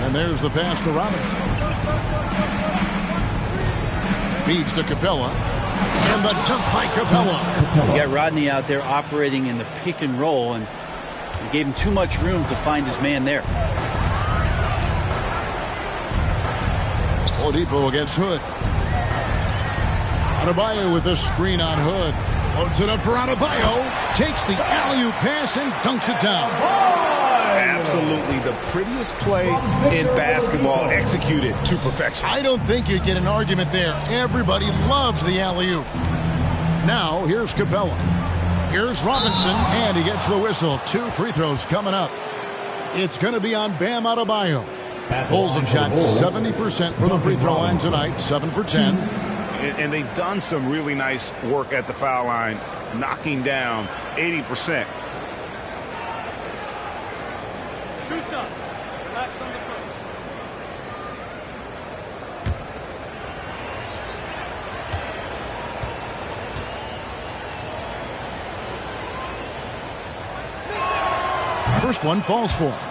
And there's the pass to Robinson. Feeds to Capella. And the dunk by Capella.
You got Rodney out there operating in the pick and roll, and he gave him too much room to find his man there.
Oladipo against Hood. Adebayo with a screen on Hood. Loads it up for Adebayo. Takes the alley-oop pass and dunks it down.
Absolutely the prettiest play in basketball, executed to perfection.
I don't think you get an argument there. Everybody loves the alley-oop. Now, here's Capella. Here's Robinson, and he gets the whistle. 2 free throws coming up. It's going to be on Bam Adebayo. Bulls have shot 70% from the free throw line tonight, 7 for 10.
And they've done some really nice work at the foul line, knocking down 80%.
2 shots. Relax on the first.
First one falls for him.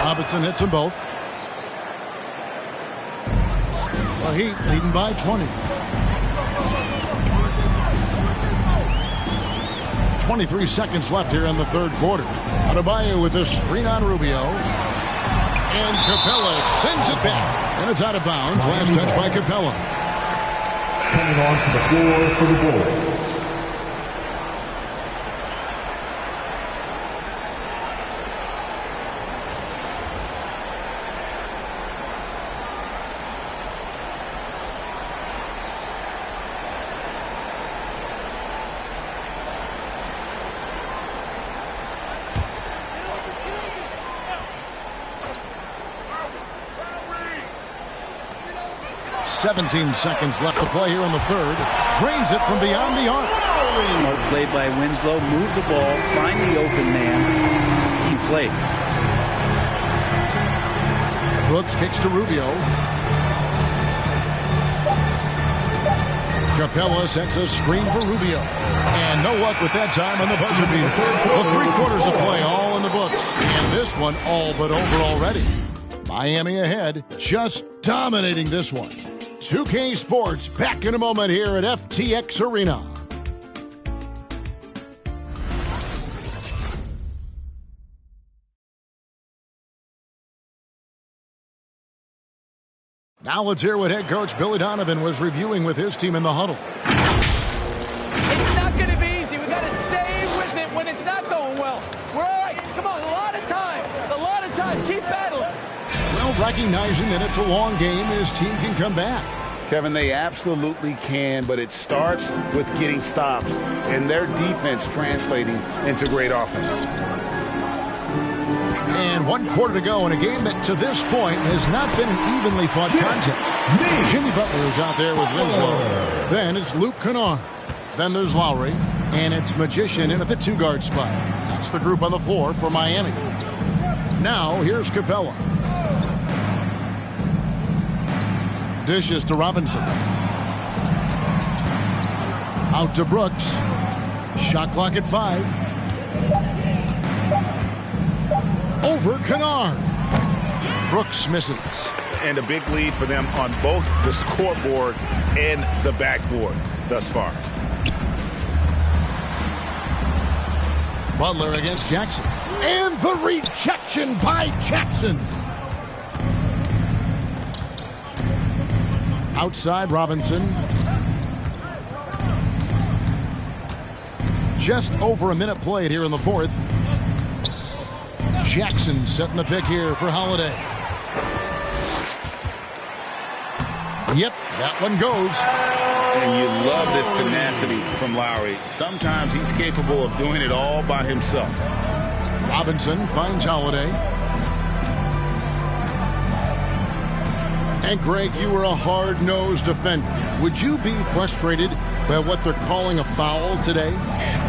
Robinson hits them both. The Heat leading by 20. 23 seconds left here in the third quarter. Adebayo with a screen on Rubio. And Capella sends it back. And it's out of bounds. Last touch by Capella.
Coming onto the floor for the Bulls.
Seventeen seconds left to play here in the third. Drains it from beyond the arc.
Smart play by Winslow. Move the ball. Find the open man. Team play.
Brooks kicks to Rubio. Capella sets a screen for Rubio. And no luck with that time on the buzzer beater. The 3 quarters of play all in the books. And this one all but over already. Miami ahead, just dominating this one. 2K Sports back in a moment here at FTX Arena. Now let's hear what head coach Billy Donovan was reviewing with his team in the huddle.
It's not going to be easy. We got to stay with it when it's not going well. We're all right. Come on, a lot of time. A lot of time. Keep battling.
Well, recognizing that it's a long game, his team can come back.
Kevin, they absolutely can, but it starts with getting stops and their defense translating into great offense.
And 1 quarter to go in a game that to this point has not been an evenly fought contest. Jimmy Butler is out there with Winslow. Then it's Luke Kennard. Then there's Lowry. And it's Magician in at the 2-guard spot. That's the group on the floor for Miami. Now here's Capella. Dishes to Robinson. Out to Brooks. Shot clock at 5. Over Kennard. Brooks misses.
And a big lead for them on both the scoreboard and the backboard thus far.
Butler against Jackson. And the rejection by Jackson. Outside Robinson. Just over a minute played here in the fourth. Jackson setting the pick here for Holiday. Yep, that one goes.
And you love this tenacity from Lowry. Sometimes he's capable of doing it all by himself.
Robinson finds Holiday. And Greg, you were a hard-nosed defender. Would you be frustrated by what they're calling a foul today?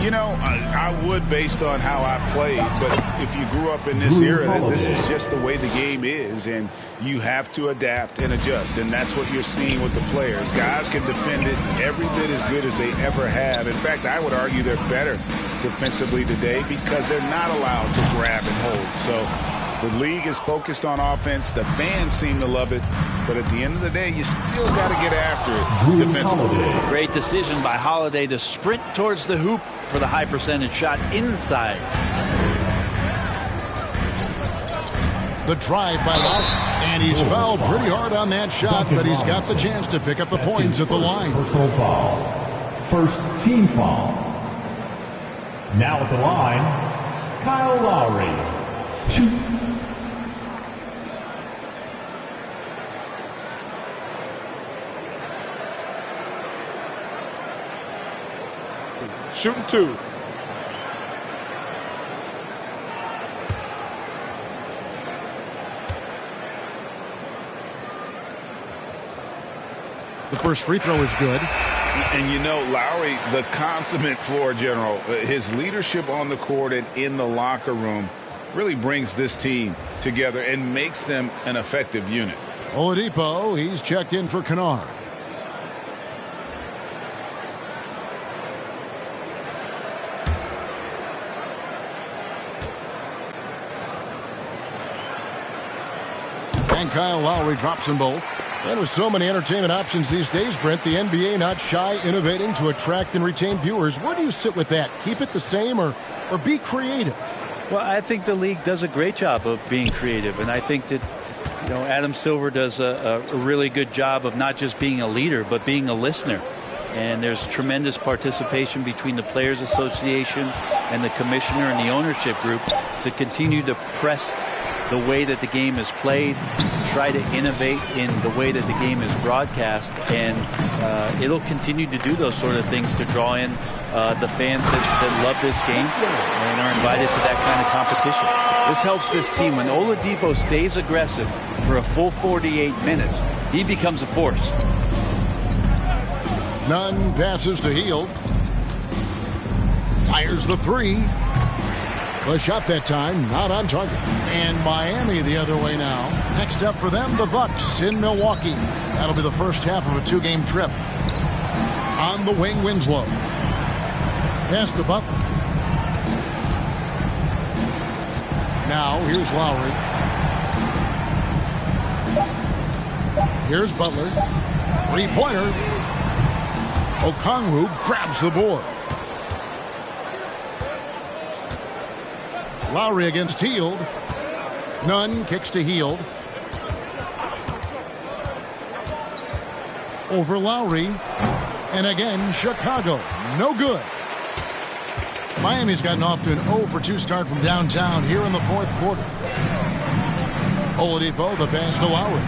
You know, I would based on how I played, but if you grew up in this era, this is just the way the game is, and you have to adapt and adjust, and that's what you're seeing with the players. Guys can defend it every bit as good as they ever have. In fact, I would argue they're better defensively today because they're not allowed to grab and hold. So the league is focused on offense. The fans seem to love it. But at the end of the day, you still got to get after it defensively.
Great decision by Holiday to sprint towards the hoop for the high percentage shot inside.
The drive by Lowry. And he's fouled pretty hard on that shot, but he's got the chance to pick up the points at the line.
Personal foul. First team foul. Now at the line, Kyle Lowry. 2.
Shooting 2.
The first free throw is good.
And you know, Lowry, the consummate floor general, his leadership on the court and in the locker room really brings this team together and makes them an effective unit.
Oladipo, he's checked in for Kennard. And Kyle Lowry drops them both. And with so many entertainment options these days, Brent, the NBA not shy innovating to attract and retain viewers. Where do you sit with that? Keep it the same or be creative?
Well, I think the league does a great job of being creative, and I think that Adam Silver does a really good job of not just being a leader but being a listener. And there's tremendous participation between the Players Association and the commissioner and the ownership group to continue to press the way that the game is played, try to innovate in the way that the game is broadcast, and it'll continue to do those sort of things to draw in the fans that love this game and are invited to that kind of competition. This helps this team. When Oladipo stays aggressive for a full 48 minutes, he becomes a force.
Nunn passes to Hield. Fires the three. The shot that time, not on target. And Miami the other way now. Next up for them, the Bucks in Milwaukee. That'll be the first half of a 2-game trip. On the wing, Winslow. Pass to Butler. Now, here's Lowry. Here's Butler. Three-pointer. Okongwu grabs the board. Lowry against Hield. Nunn kicks to Hield. Over Lowry. And again, Chicago. No good. Miami's gotten off to an 0-for-2 start from downtown here in the fourth quarter. Oladipo, the pass to Lowry.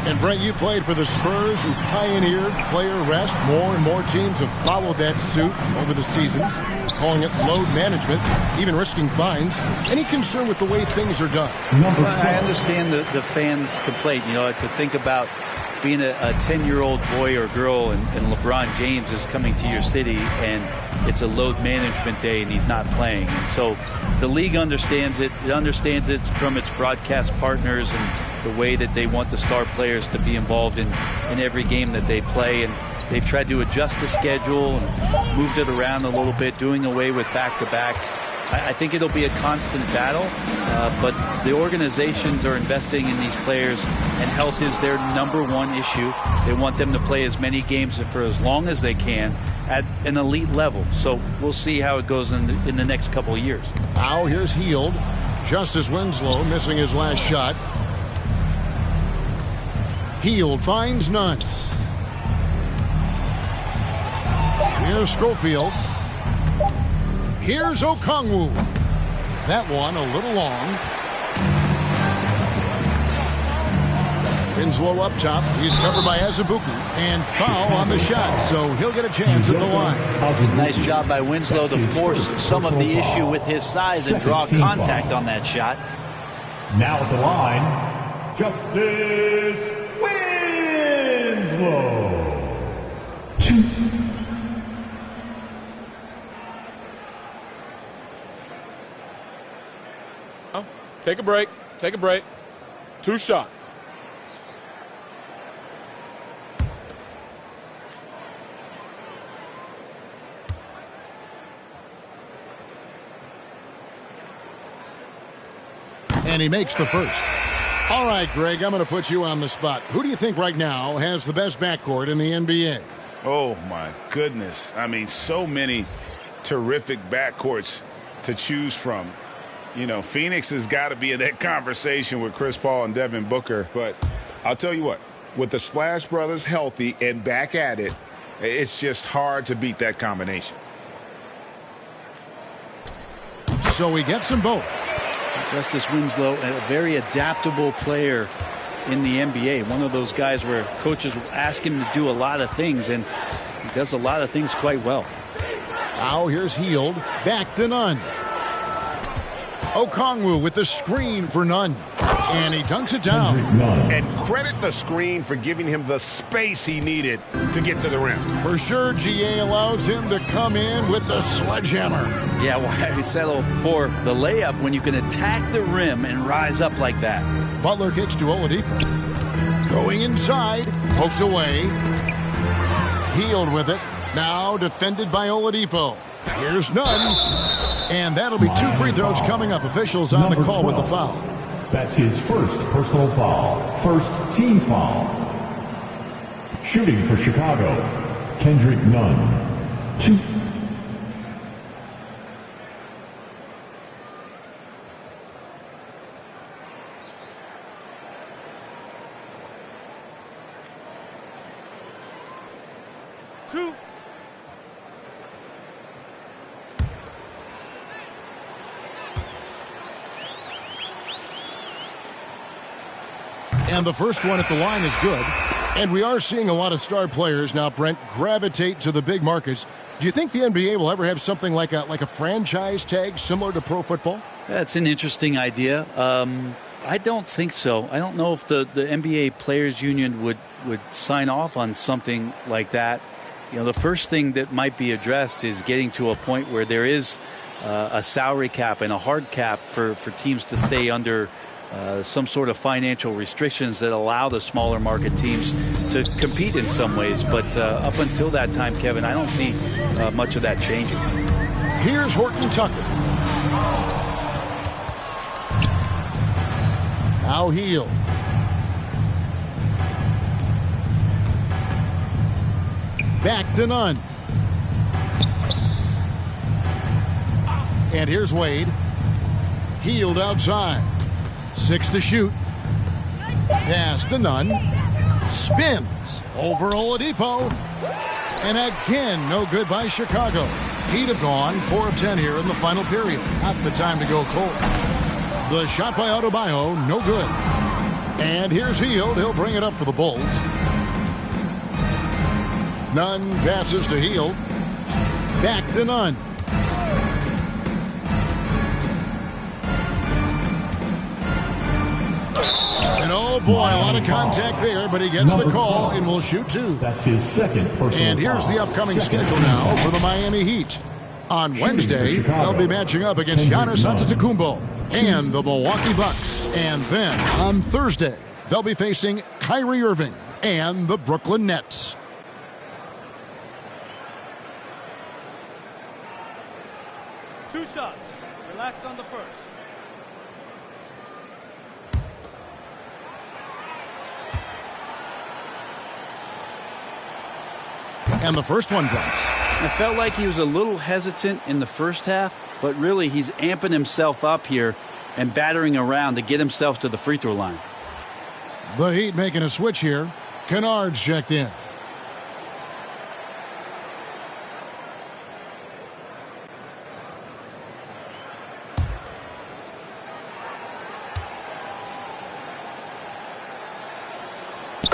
And Brent, you played for the Spurs, who pioneered player rest. More and more teams have followed that suit over the seasons, calling it load management, even risking fines. Any concern with the way things are done?
I understand the fans' complaint. To think about being a 10-year-old boy or girl and LeBron James is coming to your city and it's a load management day and he's not playing. And so the league understands it. It understands it from its broadcast partners and the way that they want the star players to be involved in every game that they play. And they've tried to adjust the schedule and moved it around a little bit, doing away with back-to-backs. I think it'll be a constant battle, but the organizations are investing in these players, and health is their number one issue. They want them to play as many games for as long as they can at an elite level. So we'll see how it goes in the next couple of years.
Now here's Hield. Justice Winslow missing his last shot. Hield finds Nunn. Here's Schofield. Here's Okongwu. That one a little long. Winslow up top. He's covered by Azubuike. And foul on the shot, so he'll get a chance at the line.
Nice job by Winslow to force some of the issue with his size and draw contact on that shot.
Now at the line, Justice Winslow. 2.
Take a break. Take a break. 2 shots.
And he makes the first. All right, Greg, I'm going to put you on the spot. Who do you think right now has the best backcourt in the NBA?
Oh, my goodness. I mean, so many terrific backcourts
to choose from. You know, Phoenix has got to be in that conversation with Chris Paul and Devin Booker. But I'll tell you what, with the Splash Brothers healthy and back at it, it's just hard to beat that combination.
So he gets them both.
Justice Winslow, a very adaptable player in the NBA. One of those guys where coaches will ask him to do a lot of things, and he does a lot of things quite well.
Now here's Hield. Back to Nunn. Okongwu with the screen for Nunn. And he dunks it down.
And credit the screen for giving him the space he needed to get to the rim.
For sure, GA allows him to come in with the sledgehammer.
Yeah, why settle for the layup when you can attack the rim and rise up like that?
Butler kicks to Oladipo. Going inside. Poked away. Hield with it. Now defended by Oladipo. Here's Nunn. And that'll be 2 free throws coming up. Officials on the call 12. With the foul.
That's his first personal foul. First team foul. Shooting for Chicago, Kendrick Nunn. 2.
And the first one at the line is good. And we are seeing a lot of star players now, Brent, gravitate to the big markets. Do you think the NBA will ever have something like a franchise tag similar to pro football?
That's an interesting idea. I don't think so. I don't know if the NBA Players Union would sign off on something like that. You know, the first thing that might be addressed is getting to a point where there is a salary cap and a hard cap for teams to stay under some sort of financial restrictions that allow the smaller market teams to compete in some ways. But up until that time, Kevin, I don't see much of that changing.
Here's Horton Tucker. Now Hield. Back to Nunn. And here's Wade. Hield outside. 6 to shoot. Pass to Nunn. Spins over Oladipo. And again, no good by Chicago. He'd have gone 4 of 10 here in the final period. Not the time to go cold. The shot by Adebayo, no good. And here's Hield. He'll bring it up for the Bulls. Nunn passes to Hield. Back to Nunn. And oh boy, a lot of contact there, but he gets the call and will shoot 2.
That's his second personal
And here's the upcoming schedule now for the Miami Heat. On Wednesday, they'll be matching up against Giannis Antetokounmpo and the Milwaukee Bucks. And then on Thursday, they'll be facing Kyrie Irving and the Brooklyn Nets.
Two shots. Relax on the first.
And the first one drops.
I felt like he was a little hesitant in the first half, but really he's amping himself up here and battering around to get himself to the free throw line.
The Heat making a switch here. Kennard's checked in.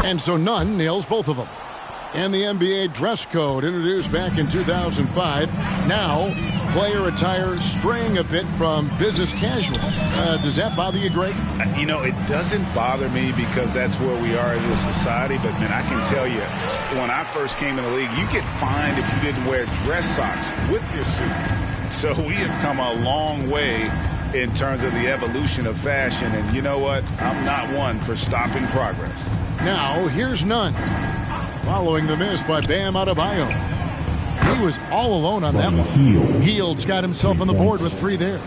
And so Nunn nails both of them. And the NBA dress code introduced back in 2005. Now, player attire straying a bit from business casual. Does that bother you, Greg?
You know, it doesn't bother me because that's where we are as a society. But, man, I can tell you, when I first came in the league, you get fined if you didn't wear dress socks with your suit. So we have come a long way in terms of the evolution of fashion. And you know what? I'm not one for stopping progress.
Now, here's Nunn. Following the miss by Bam Adebayo. He was all alone on that one. Hield's got himself on the board with 3 there.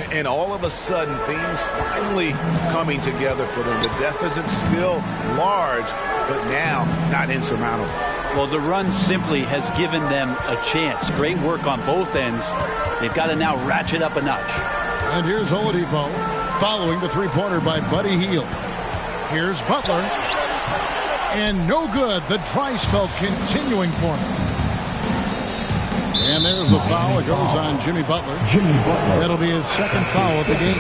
And all of a sudden, things finally coming together for them. The deficit's still large, but now not insurmountable.
Well, the run simply has given them a chance. Great work on both ends. They've got to now ratchet up a notch.
And here's Oladipo following the three-pointer by Buddy Hield. Here's Butler. And no good. The dry spell continuing for him. And there's a foul. It goes on Jimmy Butler. That'll be his second foul of the game.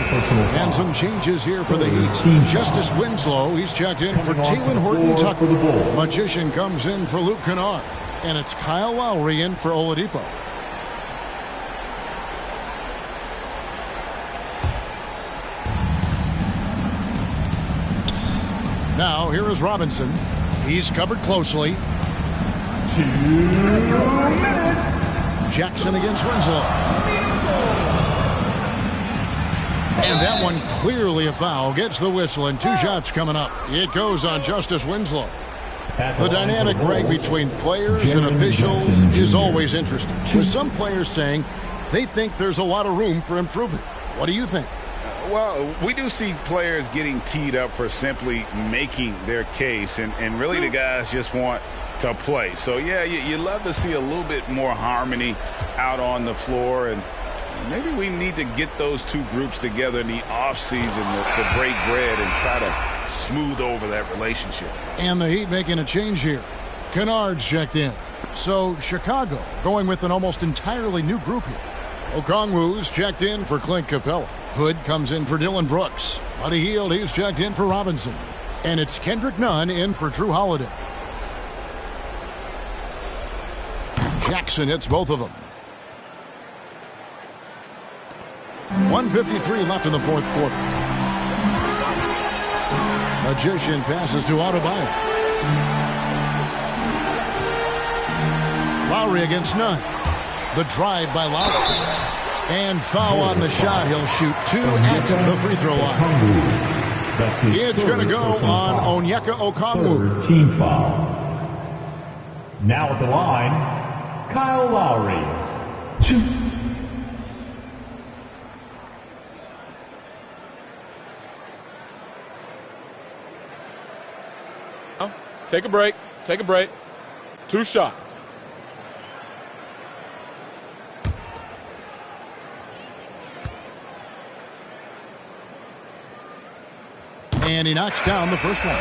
And some changes here for the Heat. Justice Winslow, he's checked in for Talen Horton-Tucker. Magician comes in for Luke Kennard. And it's Kyle Lowry in for Oladipo. Now, here is Robinson. He's covered closely.
2 minutes.
Jackson against Winslow. And that one clearly a foul. Gets the whistle and 2 shots coming up. It goes on Justice Winslow. The dynamic right between players and officials is always interesting. With some players saying they think there's a lot of room for improvement. What do you think?
Well, we do see players getting teed up for simply making their case, and really the guys just want to play. So, yeah, you love to see a little bit more harmony out on the floor, and maybe we need to get those two groups together in the offseason to break bread and try to smooth over that relationship.
And the Heat making a change here. Kennard's checked in. So, Chicago going with an almost entirely new group here. Okongwu's checked in for Clint Capella. Hood comes in for Dylan Brooks. Buddy Hield, he's checked in for Robinson. And it's Kendrick Nunn in for Drew Holiday. Jackson hits both of them. 1:53 left in the fourth quarter. Magician passes to Adebayo. Lowry against Nunn. The drive by Lowry. And foul on the shot. He'll shoot 2 at the free throw line. It's going to go on Onyeka Okongwu.
Team foul. Now at the line, Kyle Lowry. 2.
Take a break. Take a break. 2 shots.
And he knocks down the first one.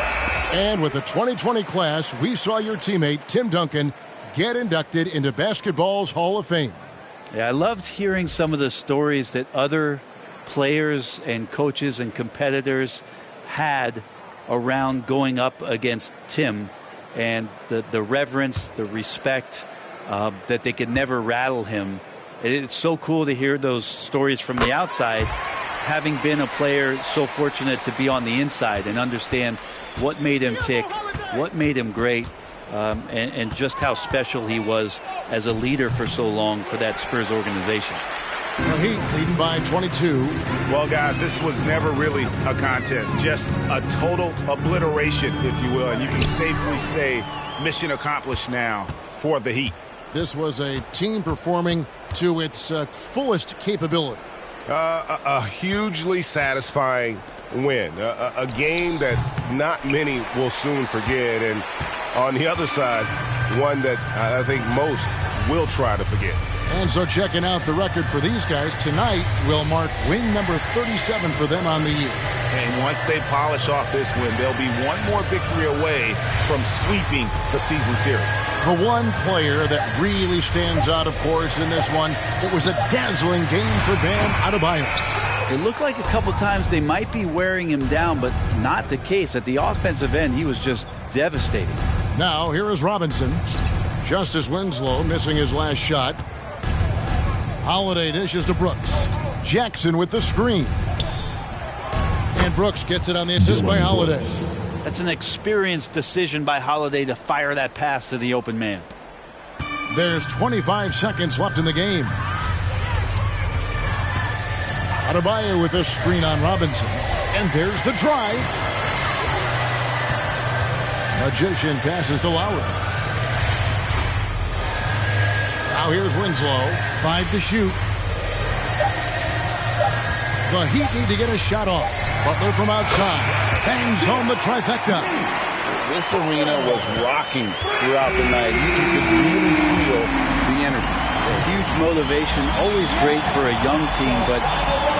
And with the 2020 class, we saw your teammate, Tim Duncan, get inducted into basketball's Hall of Fame.
Yeah, I loved hearing some of the stories that other players and coaches and competitors had around going up against Tim, and the reverence, the respect, that they could never rattle him. It's so cool to hear those stories from the outside, having been a player so fortunate to be on the inside and understand what made him tick, what made him great, and just how special he was as a leader for so long for that Spurs organization.
The Heat leading by 22.
Well, guys, this was never really a contest, just a total obliteration, if you will. And you can safely say mission accomplished now for the Heat.
This was a team performing to its fullest capability.
A hugely satisfying win. A game that not many will soon forget. And on the other side, one that I think most will try to forget.
And so checking out the record for these guys, tonight will mark win number 37 for them on the year.
And once they polish off this win, they'll be one more victory away from sweeping the season series.
The one player that really stands out, of course, in this one, it was a dazzling game for Bam Adebayo.
It looked like a couple times they might be wearing him down, but not the case. At the offensive end, he was just devastating.
Now, here is Robinson. Justice Winslow missing his last shot. Holiday dishes to Brooks. Jackson with the screen. And Brooks gets it on the assist by Holiday.
That's an experienced decision by Holiday to fire that pass to the open man.
There's 25 seconds left in the game. Adebayo with a screen on Robinson. And there's the drive. Magician passes to Lowry. Now here's Winslow. 5 to shoot. The Heat need to get a shot off. Butler from outside. Bangs home the trifecta.
This arena was rocking throughout the night. You could really feel the energy.
A huge motivation, always great for a young team, but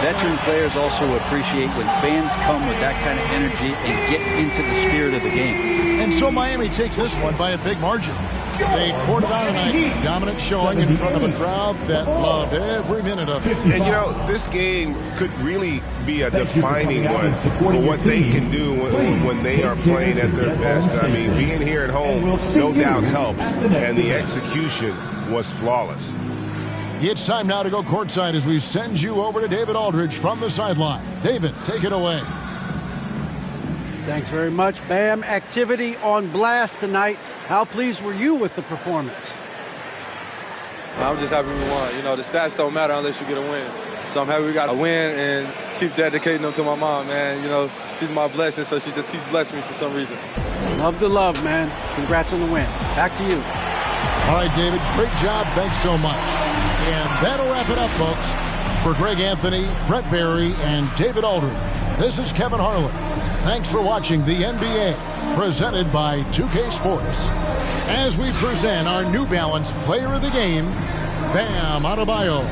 veteran players also appreciate when fans come with that kind of energy and get into the spirit of the game.
And so Miami takes this one by a big margin. They poured it on tonight, dominant showing in front of a crowd that loved every minute of it.
And, you know, this game could really be a defining one for what they can do when they are playing at their best. I mean, being here at home no doubt helps, and the execution was flawless.
It's time now to go courtside as we send you over to David Aldridge from the sideline. David, take it away.
Thanks very much, Bam. Activity on blast tonight. How pleased were you with the performance?
I'm just happy we won. You know, the stats don't matter unless you get a win. So I'm happy we got a win and keep dedicating them to my mom, man. You know, she's my blessing, so she just keeps blessing me for some reason.
Love the love, man. Congrats on the win. Back to you.
All right, David, great job. Thanks so much. And that'll wrap it up, folks. For Greg Anthony, Brett Barry, and David Aldridge, this is Kevin Harlan. Thanks for watching the NBA, presented by 2K Sports. As we present our New Balance Player of the Game, Bam Adebayo.